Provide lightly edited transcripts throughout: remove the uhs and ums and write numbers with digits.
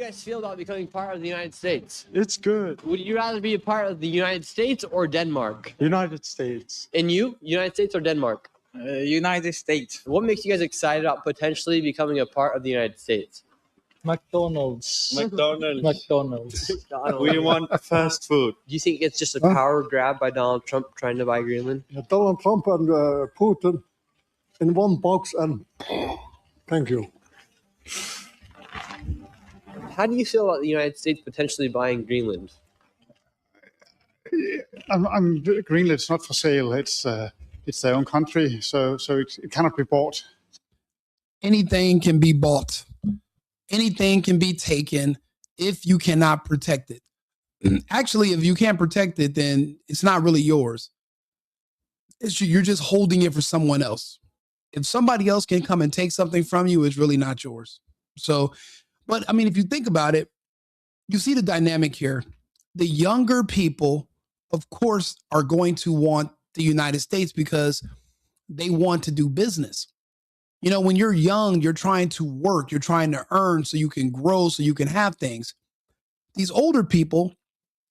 You guys feel about becoming part of the United States? It's good. Would you rather be a part of the United States or Denmark? United States. And you? United States or Denmark? United States. What makes you guys excited about potentially becoming a part of the United States? McDonald's. McDonald's. We want fast food. Do you think it's just a power grab by Donald Trump trying to buy Greenland? Donald Trump and Putin in one box, and thank you. How do you feel about the United States potentially buying Greenland? Greenland's not for sale. It's their own country, so it cannot be bought. Anything can be bought. Anything can be taken if you cannot protect it. Actually, if you can't protect it, then it's not really yours. You're just holding it for someone else. If somebody else can come and take something from you, it's really not yours. So, but I mean, if you think about it, you see the dynamic here. The younger people, of course, are going to want the United States because they want to do business. You know, when you're young, you're trying to work, you're trying to earn so you can grow, so you can have things. These older people,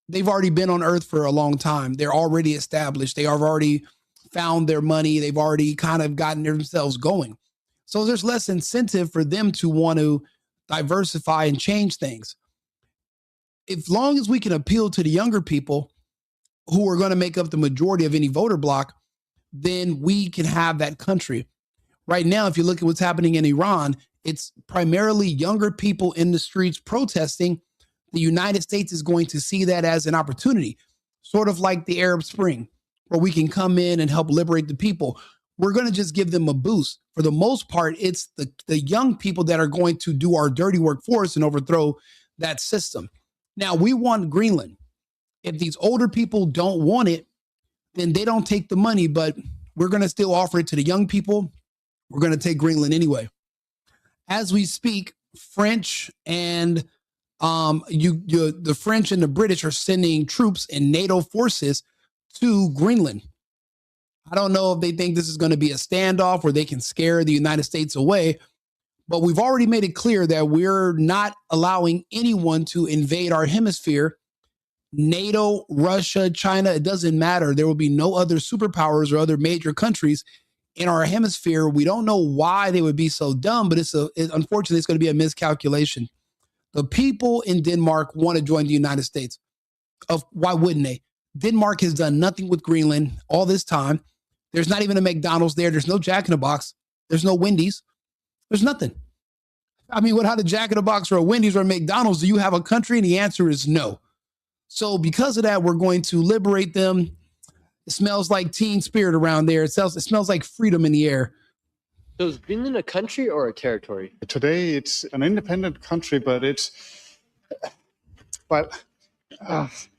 they've already been on earth for a long time. They're already established. They have already found their money. They've already kind of gotten themselves going. So there's less incentive for them to want to diversify and change things. As long as we can appeal to the younger people who are going to make up the majority of any voter bloc, then we can have that country. Right now, if you look at what's happening in Iran, it's primarily younger people in the streets protesting. The United States is going to see that as an opportunity, sort of like the Arab Spring, where we can come in and help liberate the people. We're going to just give them a boost. For the most part, it's the young people that are going to do our dirty work for us and overthrow that system. Now, we want Greenland. If these older people don't want it, then they don't take the money, but we're going to still offer it to the young people. We're going to take Greenland anyway. As we speak, French and the French and the British are sending troops and NATO forces to Greenland. I don't know if they think this is going to be a standoff where they can scare the United States away, but we've already made it clear that we're not allowing anyone to invade our hemisphere. NATO, Russia, China, it doesn't matter. There will be no other superpowers or other major countries in our hemisphere. We don't know why they would be so dumb, but unfortunately, it's going to be a miscalculation. The people in Denmark want to join the United States. Why wouldn't they? Denmark has done nothing with Greenland all this time. There's not even a McDonald's there. There's no Jack in the Box. There's no Wendy's. There's nothing. I mean, without a Jack in the Box or a Wendy's or a McDonald's, do you have a country? And the answer is no. So because of that, we're going to liberate them. It smells like teen spirit around there. It smells like freedom in the air. So is Greenland a country or a territory? Today, it's an independent country, but it's a part of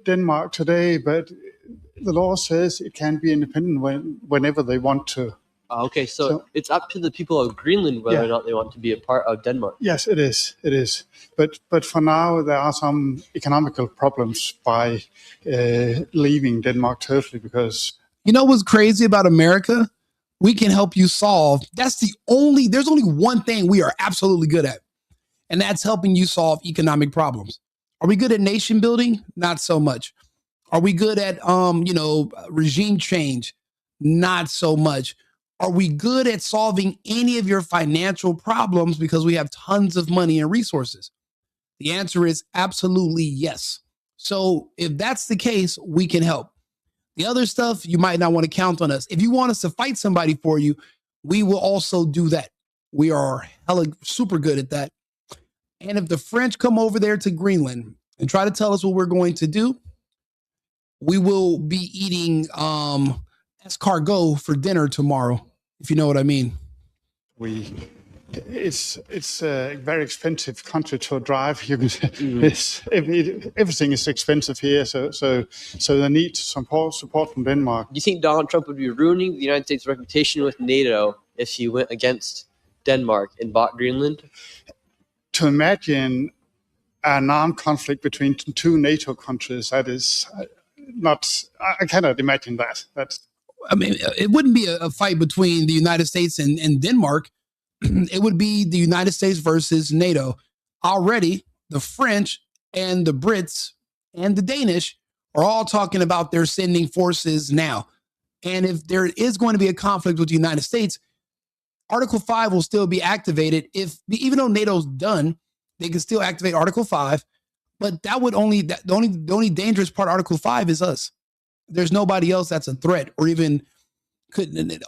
Denmark today. But the law says it can be independent whenever they want to. Okay, so it's up to the people of Greenland whether or not they want to be a part of Denmark. Yes, it is. It is. But for now, there are some economical problems by leaving Denmark totally because... You know what's crazy about America? We can help you solve. There's only one thing we are absolutely good at, and that's helping you solve economic problems. Are we good at nation building? Not so much. Are we good at, regime change? Not so much. Are we good at solving any of your financial problems because we have tons of money and resources? The answer is absolutely yes. So if that's the case, we can help. The other stuff, you might not want to count on us. If you want us to fight somebody for you, we will also do that. We are super good at that. And if the French come over there to Greenland and try to tell us what we're going to do, we will be eating escargot for dinner tomorrow, if you know what I mean. It's a very expensive country to drive. You can everything is expensive here, so they need some support from Denmark. Do you think Donald Trump would be ruining the United States' reputation with NATO if he went against Denmark and bought Greenland? To imagine an armed conflict between two NATO countries, that is not. I cannot imagine that. I mean, it wouldn't be a fight between the United States and Denmark. it would be the United States versus NATO. Already, the French and the Brits and the Danish are all talking about they're sending forces now. And if there is going to be a conflict with the United States, Article 5 will still be activated. Even though NATO's done, they can still activate Article 5. But the only dangerous part of Article 5 is us. There's nobody else that's a threat, or even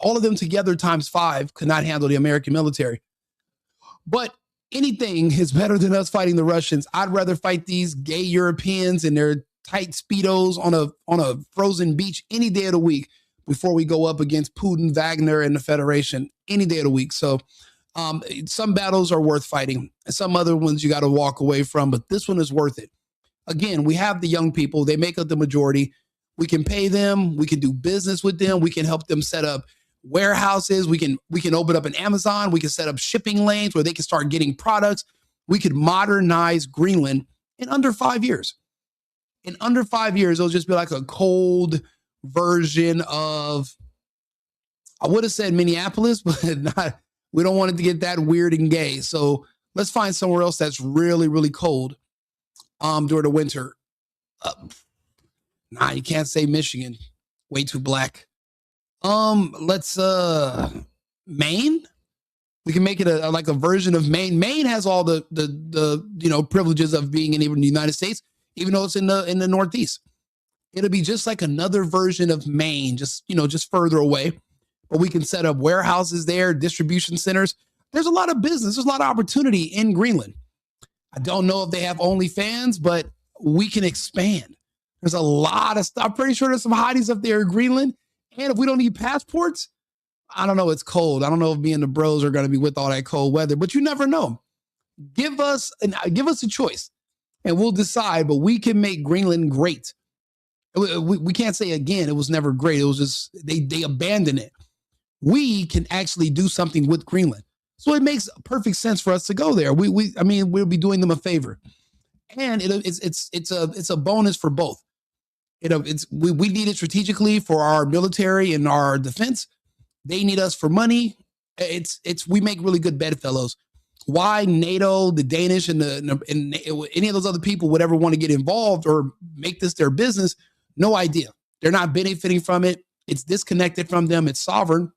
all of them together times 5 could not handle the American military. But anything is better than us fighting the Russians. I'd rather fight these gay Europeans in their tight Speedos on a frozen beach any day of the week before we go up against Putin, Wagner, and the Federation any day of the week. So some battles are worth fighting, and some other ones you got to walk away from, but this one is worth it. Again, we have the young people. They make up the majority. We can pay them. We can do business with them. We can help them set up warehouses. We can open up an Amazon. We can set up shipping lanes where they can start getting products. We could modernize Greenland in under 5 years. In under 5 years, it'll just be like a cold version of, I would have said Minneapolis, but not. We don't want it to get that weird and gay. So let's find somewhere else that's really, really cold during the winter. Nah, you can't say Michigan. Way too black. Let's Maine. We can make it like a version of Maine. Maine has all the privileges of being in even the United States, even though it's in the Northeast. It'll be just like another version of Maine, just further away. But we can set up warehouses there, distribution centers. There's a lot of business. There's a lot of opportunity in Greenland. I don't know if they have OnlyFans, but we can expand. There's a lot of stuff. I'm pretty sure there's some hotties up there in Greenland. And if we don't need passports, I don't know. It's cold. I don't know if me and the bros are going to be with all that cold weather, but you never know. Give us a choice and we'll decide, but we can make Greenland great. We can't say again, it was never great. It was just, they abandoned it. We can actually do something with Greenland. So it makes perfect sense for us to go there. We'll be doing them a favor. And it's a bonus for both. We need it strategically for our military and our defense. They need us for money. We make really good bedfellows. Why NATO, the Danish, and any of those other people would ever want to get involved or make this their business? No idea. They're not benefiting from it. It's disconnected from them. It's sovereign.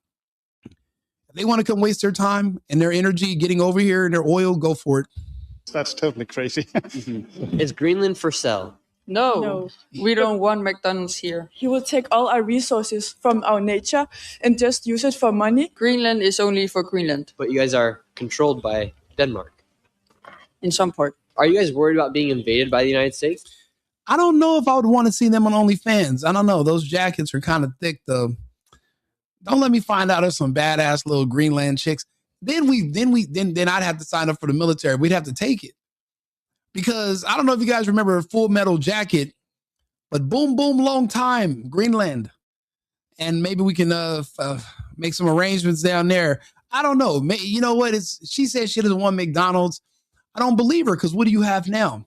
If they want to come waste their time and their energy getting over here and their oil, go for it. That's totally crazy. Is Greenland for sale? No, we don't want McDonald's here. He will take all our resources from our nature and just use it for money. Greenland is only for Greenland. But you guys are controlled by Denmark. In some part. Are you guys worried about being invaded by the United States? I don't know if I would want to see them on OnlyFans. I don't know. Those jackets are kind of thick, though. Don't let me find out there's some badass little Greenland chicks. Then I'd have to sign up for the military. We'd have to take it. Because I don't know if you guys remember Full Metal Jacket, but boom, boom, long time, Greenland. And maybe we can make some arrangements down there. I don't know. You know what? She said she doesn't want McDonald's. I don't believe her, because what do you have now?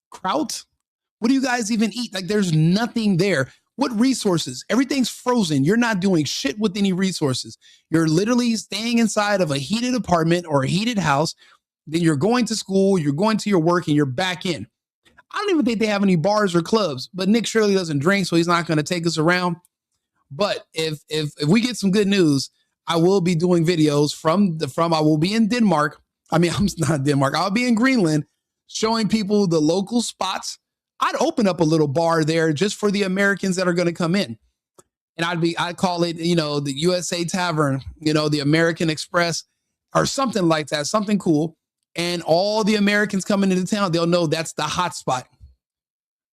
Kraut? What do you guys even eat? Like, there's nothing there. What resources? Everything's frozen. You're not doing shit with any resources. You're literally staying inside of a heated apartment or a heated house. Then you're going to school, you're going to your work, and you're back in. I don't even think they have any bars or clubs, but Nick Shirley doesn't drink, so he's not going to take us around. But if we get some good news, I will be doing videos I will be in Denmark. I'm not Denmark. I'll be in Greenland showing people the local spots. I'd open up a little bar there just for the Americans that are going to come in. And I'd call it, the USA Tavern, the American Express or something like that, something cool. And all the Americans coming into town, they'll know that's the hot spot.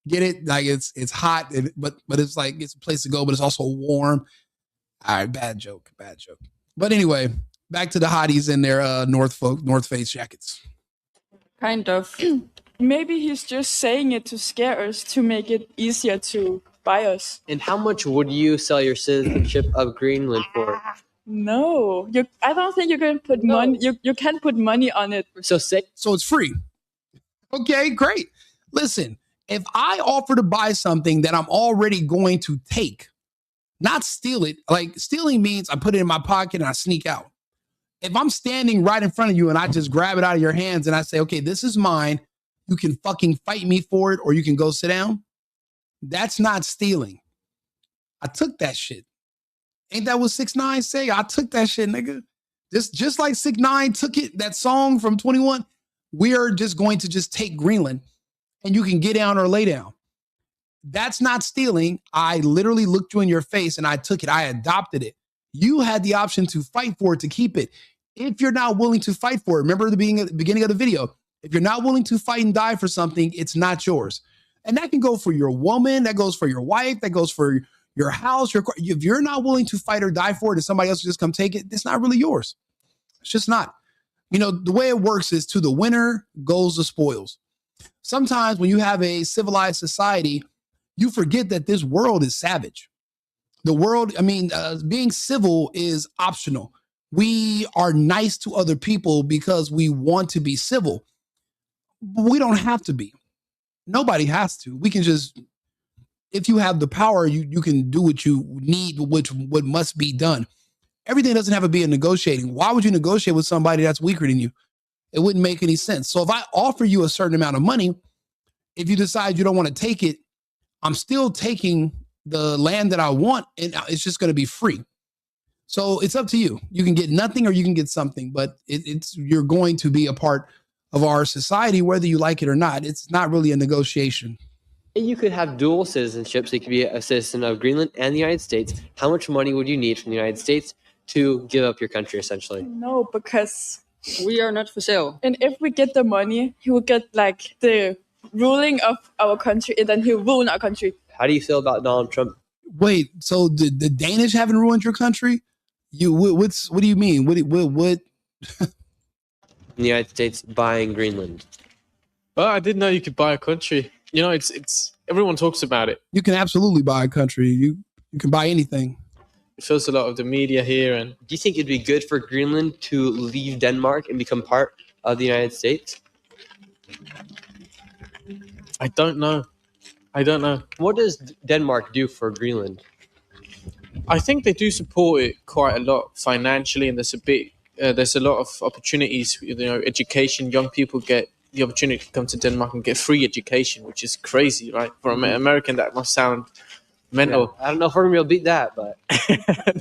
Get it? Like it's hot, but it's like it's a place to go, but it's also warm. All right, bad joke. But anyway, back to the hotties in their North Face jackets. Kind of. Maybe he's just saying it to scare us, to make it easier to buy us. And how much would you sell your citizenship of Greenland for? No, I don't think you can put money. You can't put money on it. So it's free. Okay, great. Listen, if I offer to buy something that I'm already going to take, not steal it. Like, stealing means I put it in my pocket and I sneak out. If I'm standing right in front of you and I just grab it out of your hands and I say, okay, this is mine, you can fucking fight me for it or you can go sit down. That's not stealing. I took that shit. Ain't that what 6ix9ine say? I took that shit, nigga. Just like 6ix9ine took it, that song from 21, we are just going to just take Greenland and you can get down or lay down. That's not stealing. I literally looked you in your face and I took it. I adopted it. You had the option to fight for it, to keep it. If you're not willing to fight for it, remember the beginning of the video, if you're not willing to fight and die for something, it's not yours. And that can go for your woman, that goes for your wife, that goes for your house. If you're not willing to fight or die for it and somebody else will just come take it, it's not really yours. It's just not. You know, the way it works is to the winner goes the spoils. Sometimes when you have a civilized society, you forget that this world is savage. The world, being civil is optional. We are nice to other people because we want to be civil. But we don't have to be. Nobody has to. We can just, if you have the power, you can do what you need, what must be done. Everything doesn't have to be a negotiating. Why would you negotiate with somebody that's weaker than you? It wouldn't make any sense. So if I offer you a certain amount of money, if you decide you don't want to take it, I'm still taking the land that I want, and it's just going to be free. So it's up to you. You can get nothing or you can get something, but you're going to be a part of our society, whether you like it or not. It's not really a negotiation. And you could have dual citizenship, so you could be a citizen of Greenland and the United States. How much money would you need from the United States to give up your country, essentially? No, because We are not for sale. and if we get the money, he will get like the ruling of our country, and then he'll ruin our country. How do you feel about Donald Trump? Wait, so the Danish haven't ruined your country? What do you mean? What? The United States buying Greenland? Well, I didn't know you could buy a country. You know, it's everyone talks about it. You can absolutely buy a country. You can buy anything. It fills a lot of the media here, and Do you think it'd be good for Greenland to leave Denmark and become part of the United States? I don't know. What does Denmark do for Greenland? I think they do support it quite a lot financially, and there's a lot of opportunities. You know, education. Young people get the opportunity to come to Denmark and get free education, which is crazy, right? For an American, that must sound mental. I don't know if we're going to be able to beat that, but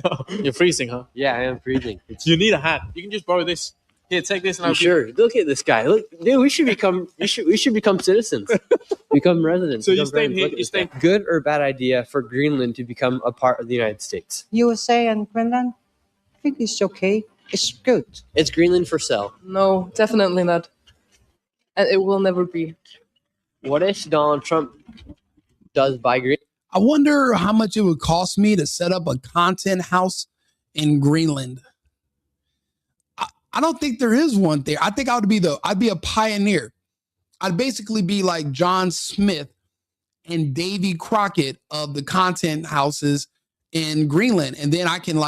No, you're freezing, huh? yeah, I am freezing. You need a hat. You can just borrow this. Here, take this, and I'll Sure. Look at this guy. Look, dude, we should become citizens, become residents. So you become stayed friends. here. Look at You this guy. stayed. Good or bad idea for Greenland to become a part of the United States? USA and Greenland, I think it's okay. It's good. It's Greenland for sale. No, definitely not. And it will never be. What if Donald Trump does buy Greenland? I wonder how much it would cost me to set up a content house in Greenland. I don't think there is one there. I think I'd be a pioneer. I'd basically be like John Smith and Davy Crockett of the content houses in Greenland. And then I can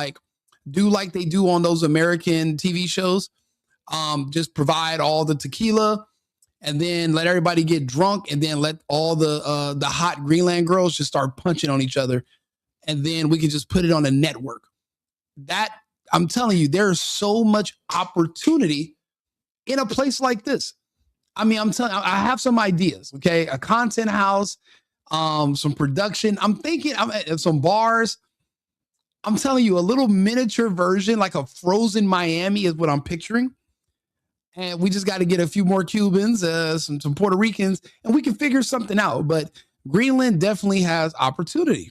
do like they do on those American TV shows. Just provide all the tequila and then let everybody get drunk and then let all the hot Greenland girls just start punching on each other. And then we can just put it on a network. That, I'm telling you, there's so much opportunity in a place like this. I mean, I have some ideas, okay? A content house, some production. I'm thinking some bars. I'm telling you, a little miniature version, like a frozen Miami is what I'm picturing. And we just got to get a few more Cubans, some Puerto Ricans, and we can figure something out. But Greenland definitely has opportunity.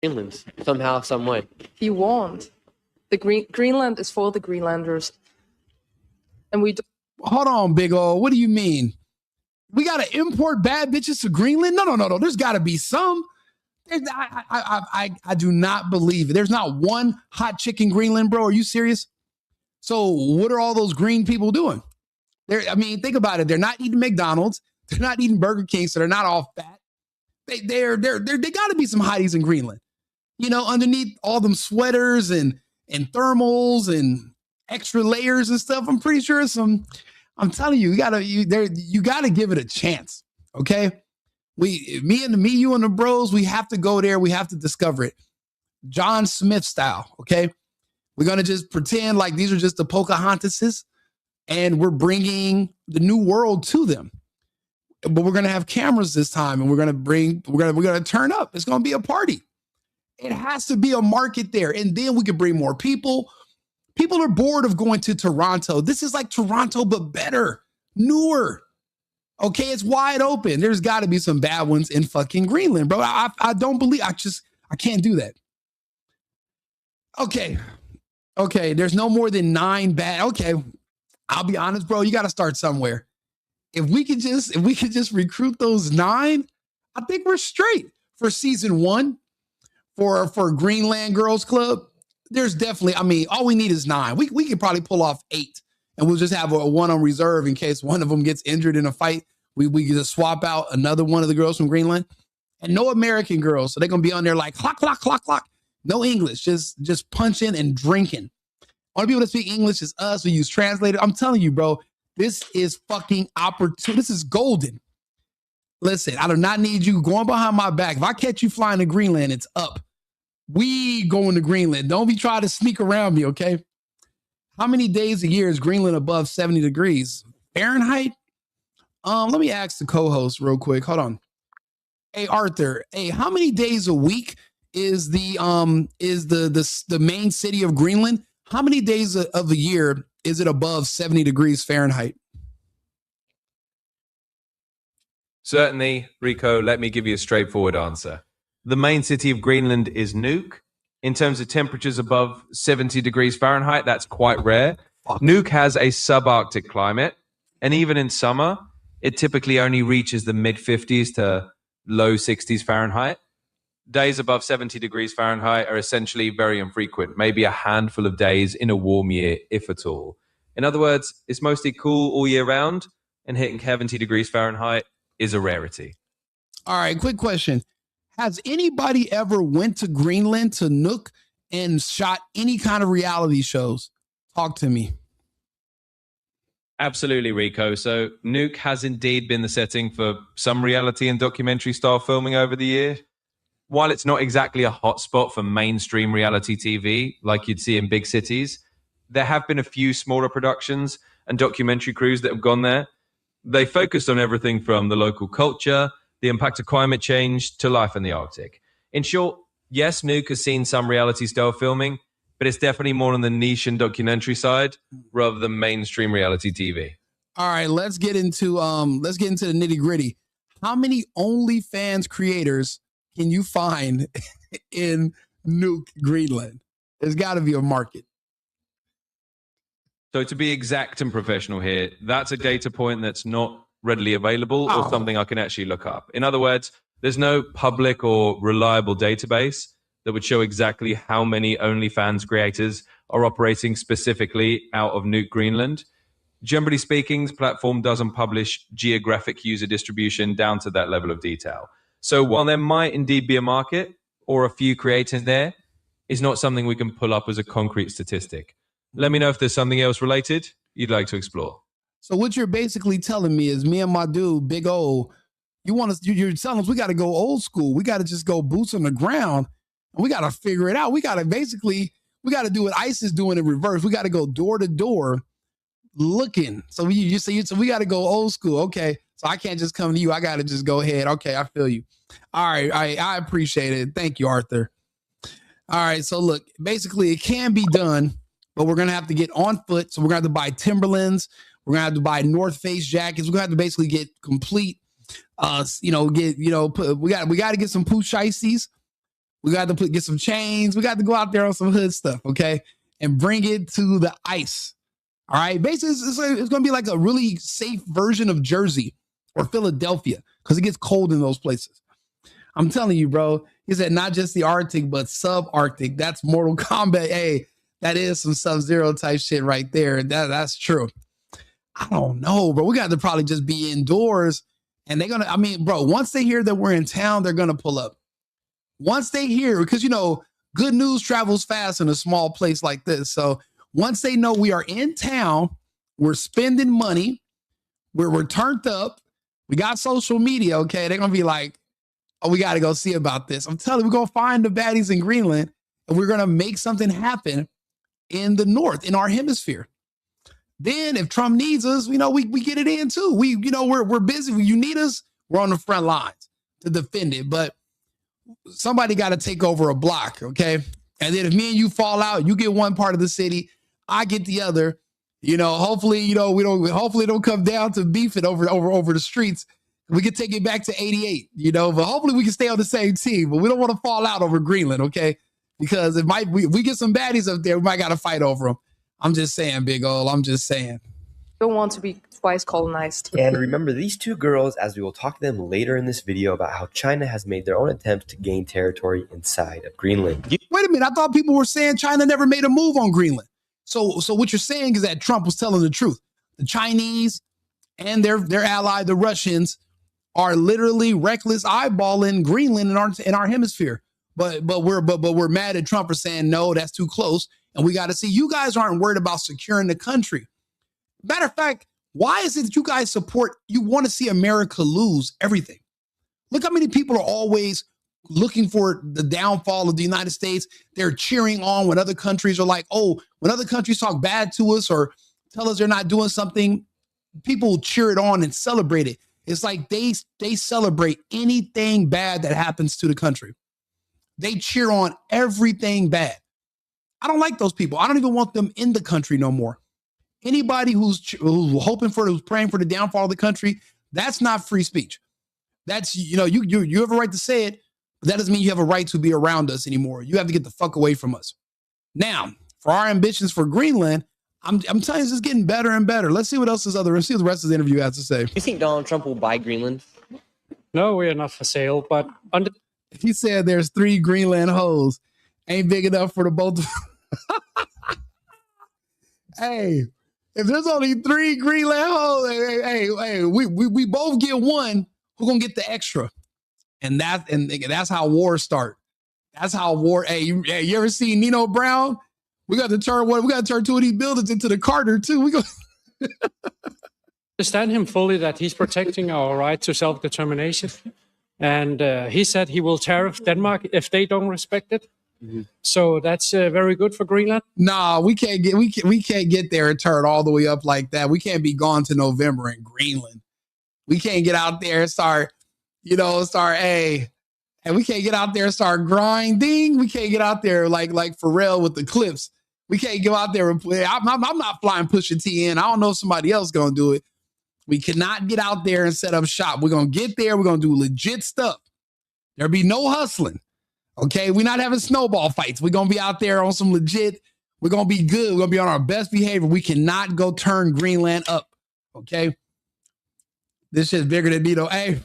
Greenland, somehow, some way. You won't. Greenland is for the Greenlanders. And we Hold on, big ol'. What do you mean? We got to import bad bitches to Greenland? No. There's got to be some. I do not believe it. There's not one hot chick in Greenland, bro. Are you serious? So what are all those green people doing? Think about it. They're not eating McDonald's. They're not eating Burger King, so they're not all fat. They got to be some hotties in Greenland. You know, underneath all them sweaters and thermals and extra layers and stuff. I'm pretty sure I'm telling you, you gotta give it a chance. Okay. Me, you and the bros, we have to go there. We have to discover it. John Smith style. Okay. We're going to just pretend like these are just the Pocahontases and we're bringing the new world to them. But we're going to have cameras this time and we're going to turn up. It's going to be a party. It has to be a market there. And then we can bring more people. People are bored of going to Toronto. This is like Toronto, but better, newer. Okay, it's wide open. There's got to be some bad ones in fucking Greenland, bro. I don't believe, I can't do that. Okay, there's no more than 9 bad. Okay, I'll be honest, bro. You got to start somewhere. If we could just recruit those 9, I think we're straight for season 1 for Greenland Girls Club. There's definitely, I mean, all we need is 9. We could probably pull off 8. And we'll just have a 1 on reserve in case one of them gets injured in a fight. We can just swap out another one of the girls from Greenland. And no American girls. So they're going to be on there like, clock, clock, clock, clock. No English, just punching and drinking. Only people that speak English is us. We use translator. I'm telling you, bro, this is fucking opportunity. This is golden. Listen, I do not need you going behind my back. If I catch you flying to Greenland, it's up. We going to Greenland. Don't be trying to sneak around me, okay? How many days a year is Greenland above 70 degrees Fahrenheit? Let me ask the co-host real quick. Hold on. Hey, Arthur. Hey, how many days a week is the main city of Greenland? How many days of the year is it above 70 degrees Fahrenheit? Certainly, Rico, let me give you a straightforward answer. The main city of Greenland is Nuuk. In terms of temperatures above 70 degrees Fahrenheit, that's quite rare. Nuuk has a subarctic climate, and even in summer, it typically only reaches the mid-50s to low 60s Fahrenheit. Days above 70 degrees Fahrenheit are essentially very infrequent, maybe a handful of days in a warm year, if at all. In other words, it's mostly cool all year round, and hitting 70 degrees Fahrenheit is a rarity. All right, quick question. Has anybody ever went to Greenland, to Nuuk, and shot any kind of reality shows? Talk to me. Absolutely, Rico. So Nuuk has indeed been the setting for some reality and documentary style filming over the year. While it's not exactly a hotspot for mainstream reality TV like you'd see in big cities, there have been a few smaller productions and documentary crews that have gone there. They focused on everything from the local culture, the impact of climate change, to life in the Arctic. In short, yes, Nuuk has seen some reality style filming, but it's definitely more on the niche and documentary side rather than mainstream reality TV. All right, let's get into the nitty gritty. How many OnlyFans creators can you find in Nuuk, Greenland? There's got to be a market. So to be exact and professional here, that's a data point that's not readily available or something I can actually look up. In other words, there's no public or reliable database that would show exactly how many OnlyFans creators are operating specifically out of Nuuk, Greenland. Generally speaking, the platform doesn't publish geographic user distribution down to that level of detail. So while there might indeed be a market or a few creators there, it's not something we can pull up as a concrete statistic. Let me know if there's something else related you'd like to explore. So what you're basically telling me is me and my dude, Big O, you're telling us we got to go old school. We got to just go boots on the ground. And we got to figure it out. We got to do what ICE is doing in reverse. We got to go door to door looking. So we got to go old school. Okay. So I can't just come to you. I got to just go ahead. Okay. I feel you. All right. I appreciate it. Thank you, Arthur. All right. So look, basically it can be done, but we're going to have to get on foot. So we're going to have to buy Timberlands. We're going to have to buy North Face jackets. We're going to have to basically get complete, we got to get some pooch ices. We got to get some chains. We got to go out there on some hood stuff, okay? And bring it to the ice. All right. Basically, it's going to be like a really safe version of Jersey or Philadelphia because it gets cold in those places. I'm telling you, bro. He said not just the Arctic, but subarctic. That's Mortal Kombat. Hey, that is some Sub-Zero type shit right there. That's true. I don't know, bro. We got to probably just be indoors. And they're going to, bro, once they hear that we're in town, they're going to pull up. Once they hear, because, good news travels fast in a small place like this. So once they know we are in town, we're spending money, we're turned up, we got social media, okay? They're going to be like, oh, we got to go see about this. I'm telling you, we're going to find the baddies in Greenland, and we're going to make something happen in the north, in our hemisphere. Then if Trump needs us, we get it in too. We're busy. When you need us, we're on the front lines to defend it. But somebody got to take over a block, okay? And then if me and you fall out, you get one part of the city, I get the other. Hopefully, hopefully it don't come down to beefing over the streets. We can take it back to 88, but hopefully we can stay on the same team. But we don't want to fall out over Greenland, okay? Because we get some baddies up there, we might got to fight over them. I'm just saying, Big Ol', I'm just saying. Don't want to be twice colonized. And remember, these two girls, as we will talk to them later in this video about how China has made their own attempt to gain territory inside of Greenland. Wait a minute, I thought people were saying China never made a move on Greenland. So what you're saying is that Trump was telling the truth. The Chinese and their ally, the Russians, are literally reckless eyeballing Greenland in our hemisphere. But we're mad at Trump for saying no, that's too close. And we got to see, you guys aren't worried about securing the country. Matter of fact, why is it that you guys you want to see America lose everything? Look how many people are always looking for the downfall of the United States. They're cheering on when other countries are like, when other countries talk bad to us or tell us they're not doing something, people cheer it on and celebrate it. It's like they celebrate anything bad that happens to the country. They cheer on everything bad. I don't like those people. I don't even want them in the country no more. Anybody who's praying for the downfall of the country, that's not free speech. That's, you have a right to say it, but that doesn't mean you have a right to be around us anymore. You have to get the fuck away from us. Now, for our ambitions for Greenland, I'm telling you, it's getting better and better. Let's see what else let's see what the rest of the interview has to say. Do you think Donald Trump will buy Greenland? No, we are not for sale, but he said there's 3 Greenland hoes. Ain't big enough for the both of Hey, if there's only 3 Greenland hoes, hey, we both get one, who's gonna get the extra? And that's how wars start. That's how war. Hey, you ever seen Nino Brown? We got to turn 2 of these buildings into the Carter too. We go. understand him fully that he's protecting our right to self-determination, and he said he will tariff Denmark if they don't respect it. Mm-hmm. So that's very good for Greenland. Nah, we can't get there and turn all the way up like that. We can't be gone to November in Greenland. We can't get out there and start, and we can't get out there and start grinding. We can't get out there like Pharrell with the clips. We can't go out there and play. I'm not flying Pusha T in. I don't know if somebody else gonna do it. We cannot get out there and set up shop. We're gonna get there. We're gonna do legit stuff. There'll be no hustling. Okay, we're not having snowball fights. We're gonna be out there on some legit. We're gonna be good. We're gonna be on our best behavior. We cannot go turn Greenland up. Okay, this shit's bigger than Nito. Hey,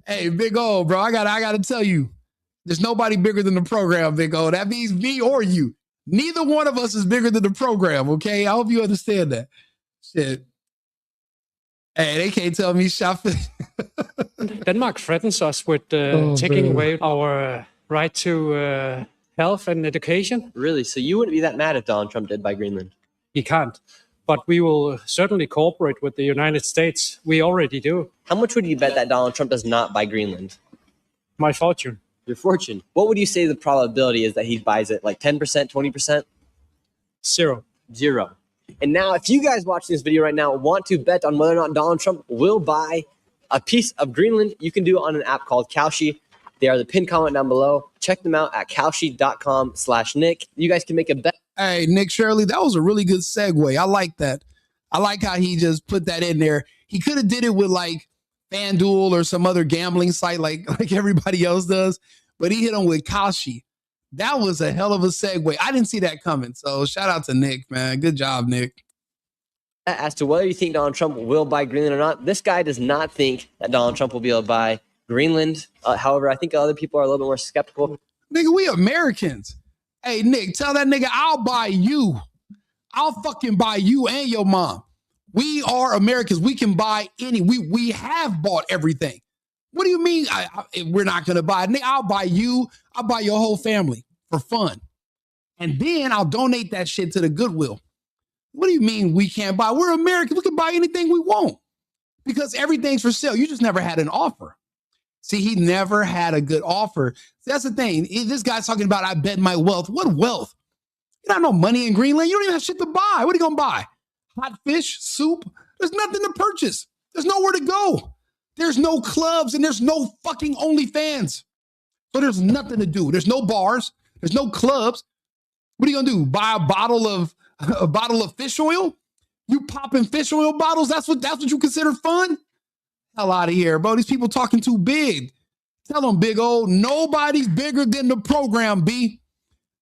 hey, Big O, bro. I gotta tell you, there's nobody bigger than the program, Big O. That means me or you. Neither one of us is bigger than the program. Okay, I hope you understand that. Shit. Hey, they can't tell me shop. Denmark threatens us with taking away our right to health and education. Really? So you wouldn't be that mad if Donald Trump did buy Greenland? He can't. But we will certainly cooperate with the United States. We already do. How much would you bet that Donald Trump does not buy Greenland? My fortune. Your fortune. What would you say the probability is that he buys it? Like 10%, 20%? Zero. And now, if you guys watching this video right now want to bet on whether or not Donald Trump will buy a piece of Greenland, you can do it on an app called Kalshi. They are the pinned comment down below. Check them out at kalshi.com/Nick. You guys can make a bet. Hey, Nick Shirley, that was a really good segue. I like that. I like how he just put that in there. He could have did it with like FanDuel or some other gambling site like everybody else does, but he hit him with Kalshi. That was a hell of a segue. I didn't see that coming. So shout out to Nick, man. Good job, Nick. As to whether you think Donald Trump will buy Greenland or not, this guy does not think that Donald Trump will be able to buy Greenland. However, I think other people are a little bit more skeptical. Nigga, we Americans. Hey, Nick, tell that nigga I'll buy you. I'll fucking buy you and your mom. We are Americans. We can buy we have bought everything. What do you mean we're not going to buy it? Nigga, I'll buy you. I'll buy your whole family for fun. And then I'll donate that shit to the Goodwill. What do you mean we can't buy? We're Americans. We can buy anything we want because everything's for sale. You just never had an offer. See, he never had a good offer. See, that's the thing. This guy's talking about, I bet my wealth. What wealth? You don't have no money in Greenland. You don't even have shit to buy. What are you going to buy? Hot fish, soup? There's nothing to purchase. There's nowhere to go. There's no clubs and there's no fucking OnlyFans. So there's nothing to do. There's no bars. There's no clubs. What are you going to do? Buy a bottle of fish oil? You popping fish oil bottles? That's what you consider fun? Hell out of here, bro. These people talking too big. Tell them, big old, nobody's bigger than the program, B.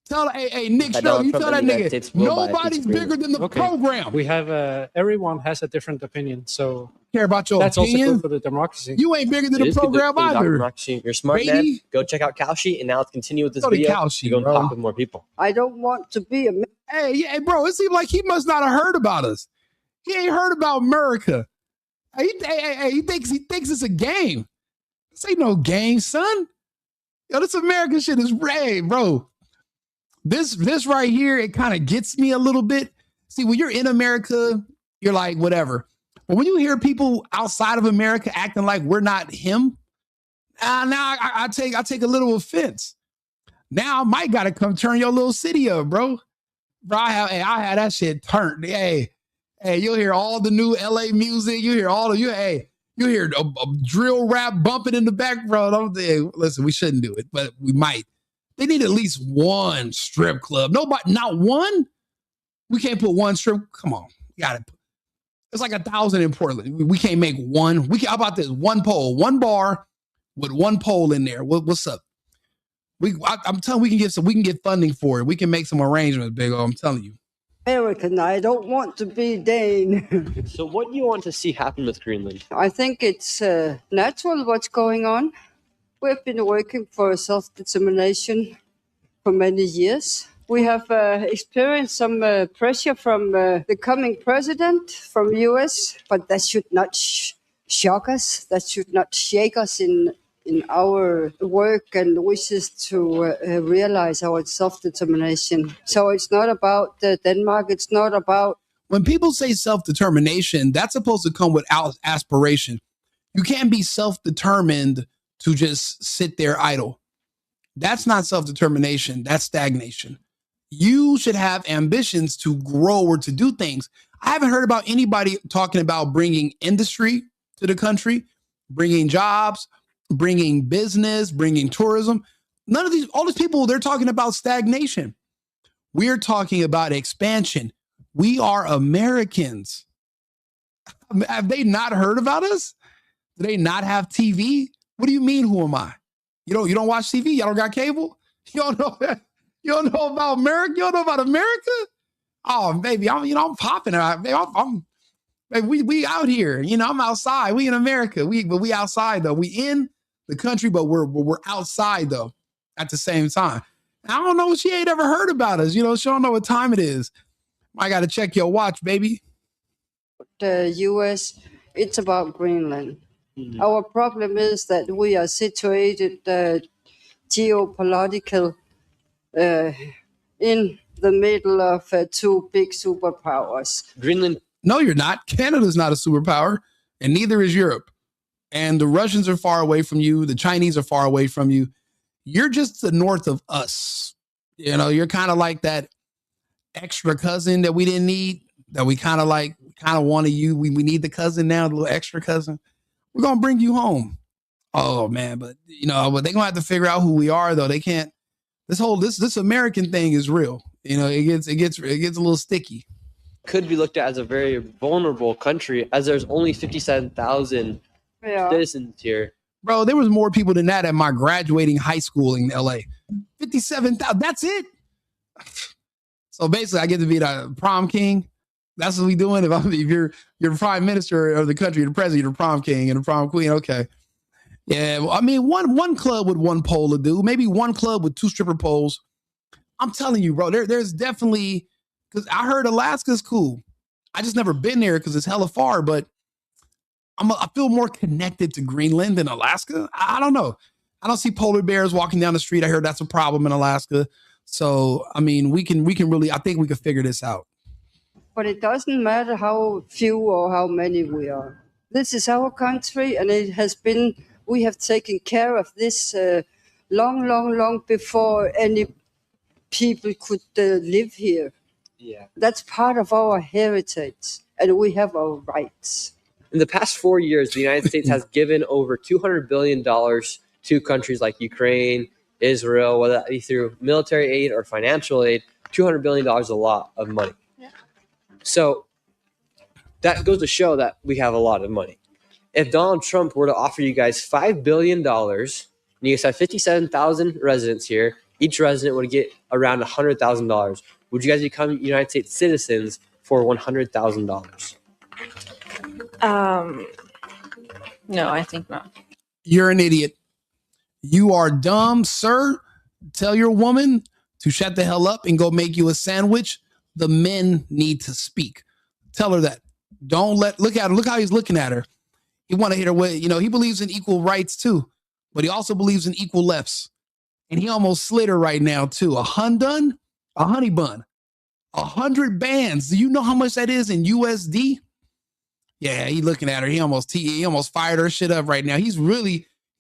Tell, hey, Nick Shirley, you tell that nigga, nobody's bigger than the program. We have, everyone has a different opinion, so care about your that's opinion. also good for the democracy. You ain't bigger than the program either. Democracy. You're smart, man. Go check out Kalshi, and now let's continue with this Go to video. Kalshi, Go and bro. talk with more people. I don't want to be a. Hey, bro, it seems like he must not have heard about us. He ain't heard about America. He thinks it's a game. This ain't no game, son. Yo, this American shit is raid, bro. This right here, it kind of gets me a little bit. See, when you're in America, you're like, whatever. But when you hear people outside of America acting like we're not him, now I take a little offense. Now I might gotta come turn your little city up, bro. Bro, I had that shit turned. Hey, you'll hear all the new LA music. You hear all of you. Hey, you hear a drill rap bumping in the background. Listen, we shouldn't do it, but we might. They need at least one strip club. Nobody, not one. We can't put one strip. Come on, you got it. It's like 1,000 in Portland. We can't make one. How about this? One pole, one bar with one pole in there. What's up? I'm telling you, we can get funding for it. We can make some arrangements, Big O. I'm telling you. American. I don't want to be Dane. So what do you want to see happen with Greenland? I think it's natural what's going on. We've been working for self-determination for many years. We have experienced some pressure from the coming president from US, but that should not shock us. That should not shake us in our work and wishes to realize our self-determination. So it's not about Denmark. It's not about... When people say self-determination, that's supposed to come without aspiration. You can't be self-determined to just sit there idle. That's not self-determination. That's stagnation. You should have ambitions to grow or to do things. I haven't heard about anybody talking about bringing industry to the country, bringing jobs, bringing business, bringing tourism. All these people, they're talking about stagnation. We're talking about expansion. We are Americans. Have they not heard about us? Do they not have TV? What do you mean, who am I? You don't watch TV? Y'all don't got cable? You don't know that? You don't know about America? You don't know about America? Oh, baby, I'm popping. Baby, we out here. I'm outside. We in America. But we outside though. We in the country, but we're outside though. At the same time, I don't know. She ain't ever heard about us. She don't know what time it is. I got to check your watch, baby. The U.S. It's about Greenland. Mm-hmm. Our problem is that we are situated geopolitical in the middle of two big superpowers. Greenland. No, you're not. Canada's not a superpower, and neither is Europe. And the Russians are far away from you. The Chinese are far away from you. You're just the north of us. You're kind of like that extra cousin that we didn't need, that we kind of wanted you. We need the cousin now, the little extra cousin. We're going to bring you home. Oh, man. But, but they're going to have to figure out who we are, though. They can't. This American thing is real. It gets a little sticky. Could be looked at as a very vulnerable country, as there's only 57,000 citizens here. Bro, there was more people than that at my graduating high school in LA. 57,000. That's it. So basically, I get to be the prom king. That's what we doing. If you're prime minister of the country, the president, you're the prom king and the prom queen. Okay. Yeah. Well, I mean, one club with one pole to do. Maybe one club with two stripper poles. I'm telling you, bro, there's definitely, because I heard Alaska's cool. I just never been there because it's hella far, but I feel more connected to Greenland than Alaska. I don't know. I don't see polar bears walking down the street. I heard that's a problem in Alaska. So, I mean, we can really, I think we can figure this out. But it doesn't matter how few or how many we are. This is our country, and we have taken care of this long before any people could live here. Yeah. That's part of our heritage, and we have our rights. In the past 4 years, the United States has given over $200 billion to countries like Ukraine, Israel, whether that be through military aid or financial aid. $200 billion is a lot of money. Yeah. So that goes to show that we have a lot of money. If Donald Trump were to offer you guys $5 billion, and you guys have 57,000 residents here, each resident would get around $100,000. Would you guys become United States citizens for $100,000? No, I think not. You're an idiot. You are dumb, sir. Tell your woman to shut the hell up and go make you a sandwich. The men need to speak. Tell her that. Don't look at her. Look how he's looking at her. He want to hit her with, he believes in equal rights too, but he also believes in equal lefts. And he almost slid her right now too. A honey bun, 100 bands. Do you know how much that is in USD? Yeah, he looking at her. He almost fired her shit up right now.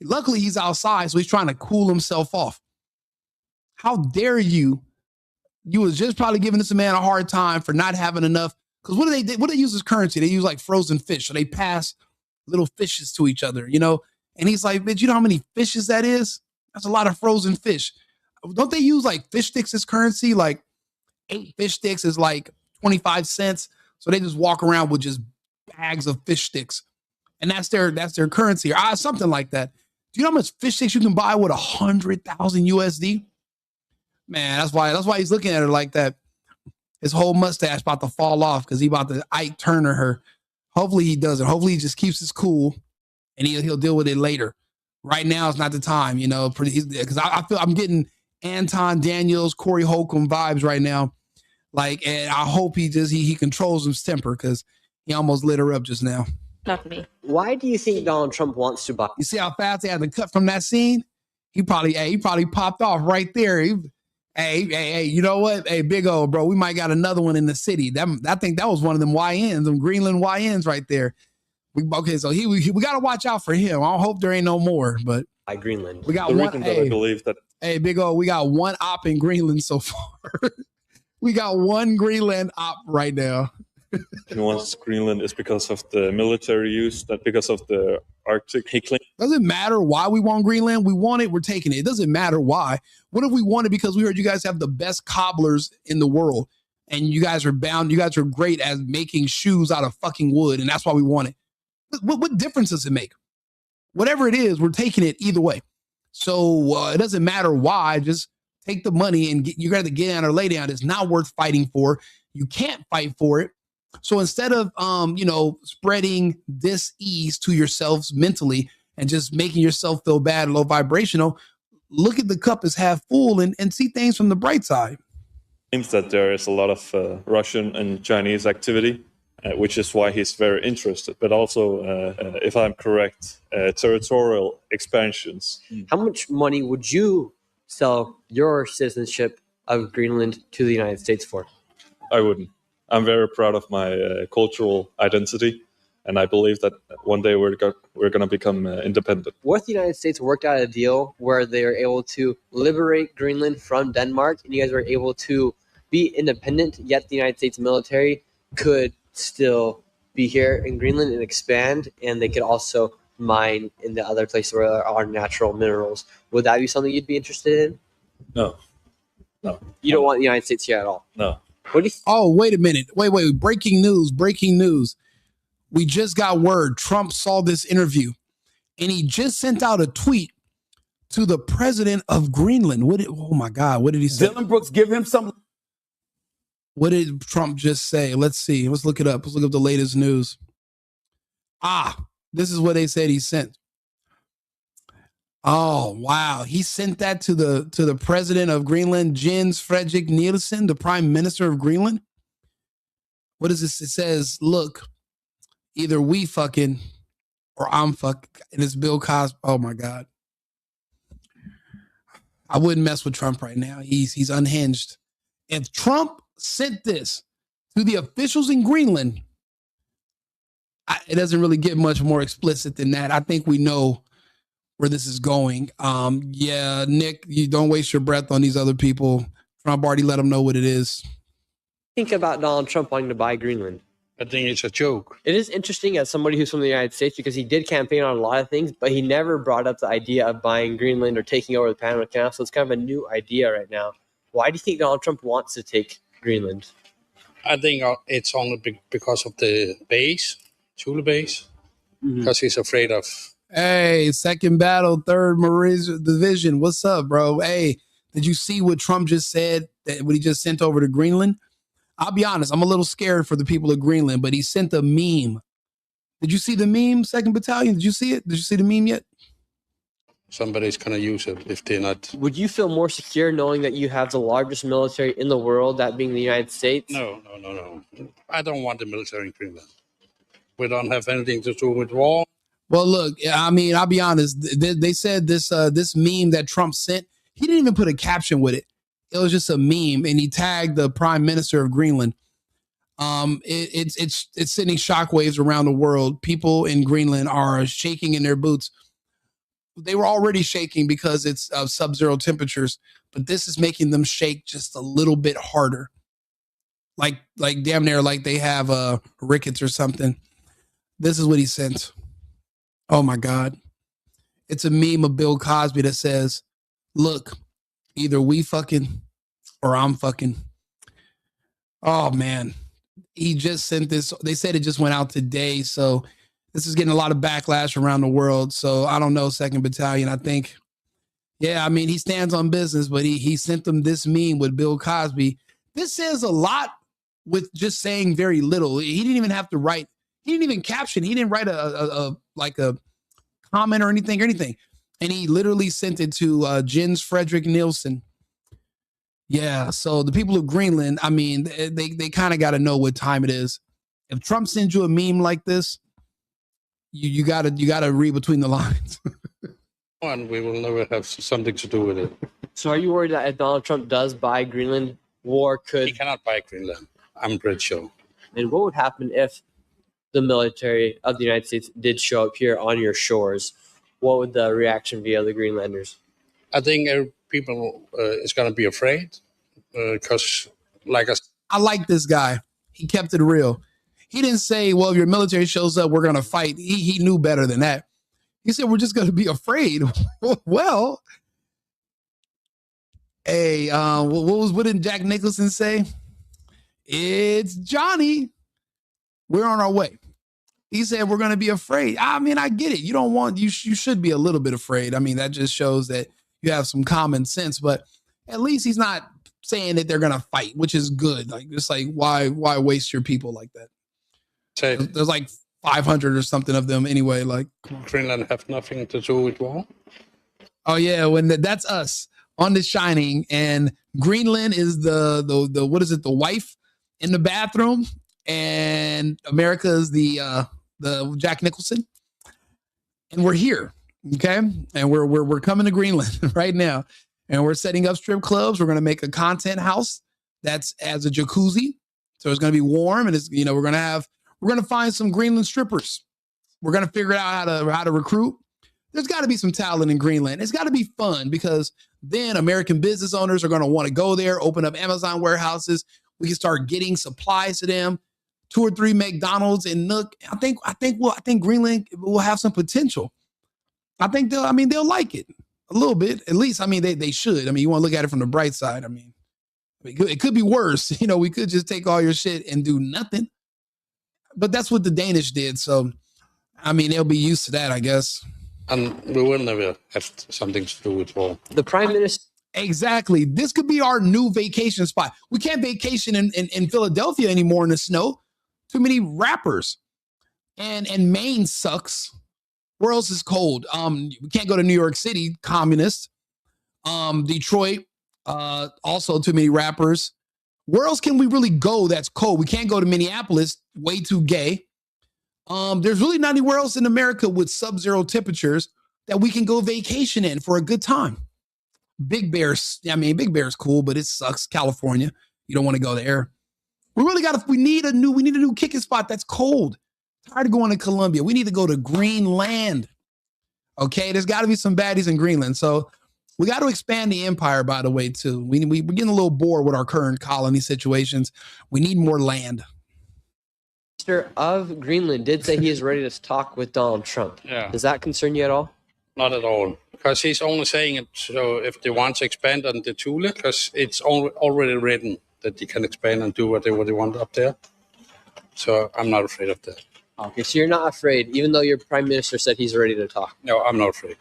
Luckily he's outside, so he's trying to cool himself off. How dare you? You was just probably giving this man a hard time for not having enough. Because what do they use as currency? They use like frozen fish. So they pass little fishes to each other, And he's like, bitch, you know how many fishes that is? That's a lot of frozen fish. Don't they use like fish sticks as currency? Like 8 fish sticks is like 25 cents. So they just walk around with just bags of fish sticks. And that's their currency or something like that. Do you know how much fish sticks you can buy with 100,000 USD? Man, that's why he's looking at her like that. His whole mustache about to fall off because he about to Ike Turner her. Hopefully he doesn't. Hopefully he just keeps his cool and he'll deal with it later. Right now is not the time, because I feel I'm getting Anton Daniels, Corey Holcomb vibes right now. And I hope he controls his temper because he almost lit her up just now. Not me. Why do you think Donald Trump wants to buy? You see how fast they had to cut from that scene? He probably popped off right there. Hey, you know what? Hey, big old bro, we might got another one in the city. I think that was one of them YNs, them Greenland YNs right there. So we got to watch out for him. I hope there ain't no more, but by Greenland. We got the one. reason that I believe that. Hey, big old, we got one op in Greenland so far. We got one Greenland op right now. He wants Greenland is because of the military use, not because of the Arctic. He claims. Doesn't matter why we want Greenland. We want it. We're taking it. It doesn't matter why. What if we want it because we heard you guys have the best cobblers in the world and you guys are bound. You guys are great at making shoes out of fucking wood. And that's why we want it. What difference does it make? Whatever it is, we're taking it either way. So it doesn't matter why. Just take the money and you got to get down or lay down. It's not worth fighting for. You can't fight for it. So instead of, spreading dis-ease to yourselves mentally and just making yourself feel bad, low vibrational, look at the cup as half full and see things from the bright side. Seems that there is a lot of Russian and Chinese activity, which is why he's very interested. But also, if I'm correct, territorial expansions. How much money would you sell your citizenship of Greenland to the United States for? I wouldn't. I'm very proud of my cultural identity, and I believe that one day we're going to become independent. What if the United States worked out a deal where they were able to liberate Greenland from Denmark, and you guys were able to be independent, yet the United States military could still be here in Greenland and expand, and they could also mine in the other places where there are natural minerals? Would that be something you'd be interested in? No. You don't want the United States here at all? No. What do you Oh, wait a minute. Wait. Breaking news. We just got word. Trump saw this interview and he just sent out a tweet to the president of Greenland. Oh my God. What did he say? Dylan Brooks, give him some. What did Trump just say? Let's see. Let's look it up. Let's look up the latest news. This is what they said he sent. Oh, wow. He sent that to the president of Greenland, Jens Frederik Nielsen, the prime minister of Greenland. What is this? It says, look, either we fucking or I'm fucking. And it's Bill Cosby. Oh, my God. I wouldn't mess with Trump right now. He's unhinged. If Trump sent this to the officials in Greenland, it doesn't really get much more explicit than that. I think we know where this is going. Yeah, Nick, you don't waste your breath on these other people. Trump already let them know what it is. Think about Donald Trump wanting to buy Greenland. I think it's a joke. It is interesting as somebody who's from the United States because he did campaign on a lot of things, but he never brought up the idea of buying Greenland or taking over the Panama Canal. So it's kind of a new idea right now. Why do you think Donald Trump wants to take Greenland? I think it's only because of the base, Thule base, because he's afraid of. Hey, 2nd Battle, 3rd Marine Division. What's up, bro? Hey, did you see what Trump just said, that what he just sent over to Greenland? I'll be honest, I'm a little scared for the people of Greenland, but he sent a meme. Did you see the meme, 2nd Battalion? Did you see it? Did you see the meme yet? Somebody's going to use it if they're not. Would you feel more secure knowing that you have the largest military in the world, that being the United States? No. I don't want the military in Greenland. We don't have anything to do with war. Well, look, I mean, I'll be honest. They said this meme that Trump sent, he didn't even put a caption with it. It was just a meme, and he tagged the Prime Minister of Greenland. It's sending shockwaves around the world. People in Greenland are shaking in their boots. They were already shaking because it's sub-zero temperatures, but this is making them shake just a little bit harder. Like damn near like they have rickets or something. This is what he sent. Oh my God. It's a meme of Bill Cosby that says, look, either we fucking or I'm fucking. Oh man. He just sent this. They said it just went out today. So this is getting a lot of backlash around the world. So I don't know, 2nd Battalion. I think, yeah, I mean, he stands on business, but he sent them this meme with Bill Cosby. This says a lot with just saying very little. He didn't even have to write. He didn't even caption. He didn't write a comment or anything. And he literally sent it to Jens Frederick Nielsen. Yeah. So the people of Greenland, I mean, they kind of got to know what time it is. If Trump sends you a meme like this, you gotta read between the lines. And we will never have something to do with it. So are you worried that if Donald Trump does buy Greenland, war could... He cannot buy Greenland. I'm pretty sure. And what would happen if the military of the United States did show up here on your shores? What would the reaction be of the Greenlanders? I think people is going to be afraid because, I like this guy. He kept it real. He didn't say, well, if your military shows up, we're going to fight. He knew better than that. He said, we're just going to be afraid. Well, hey, what did Jack Nicholson say? It's Johnny. We're on our way. He said, we're going to be afraid. I mean, I get it. You should be a little bit afraid. I mean, that just shows that you have some common sense, but at least he's not saying that they're going to fight, which is good. Like, just like, why waste your people like that? There's like 500 or something of them anyway. Like, Greenland have nothing to do with war. Oh yeah, that's us on The Shining, and Greenland is the what is it? The wife in the bathroom, and America is the Jack Nicholson, and we're here, okay, and we're coming to Greenland right now, and we're setting up strip clubs. We're gonna make a content house that's as a jacuzzi, so it's gonna be warm, and it's we're going to find some Greenland strippers. We're going to figure out how to recruit. There's got to be some talent in Greenland. It's got to be fun because then American business owners are going to want to go there, open up Amazon warehouses. We can start getting supplies to them. 2 or 3 McDonald's and Nook. I think Greenland will have some potential. I think they'll like it a little bit. At least, I mean, they should. I mean, you want to look at it from the bright side. I mean, it could be worse. We could just take all your shit and do nothing. But that's what the Danish did. So, I mean, they'll be used to that, I guess. And we will never have something to do with war. The Prime Minister. Exactly. This could be our new vacation spot. We can't vacation in Philadelphia anymore in the snow. Too many rappers. And Maine sucks. Where else is cold? We can't go to New York City, communist. Detroit, also too many rappers. Where else can we really go that's cold? We can't go to Minneapolis, way too gay. There's really not anywhere else in America with sub-zero temperatures that we can go vacation in for a good time. Big Bear's cool, but it sucks. California, you don't want to go there. We need a new kicking spot that's cold. Tired of going to Colombia. We need to go to Greenland. Okay, there's got to be some baddies in Greenland. So We got to expand the empire, by the way, too. We're getting a little bored with our current colony situations. We need more land. Minister of Greenland did say he is ready to talk with Donald Trump. Yeah. Does that concern you at all? Not at all, because he's only saying it so if they want to expand on the Thule, because it's already written that they can expand and do whatever they want up there. So I'm not afraid of that. Okay, so you're not afraid, even though your prime minister said he's ready to talk. No, I'm not afraid.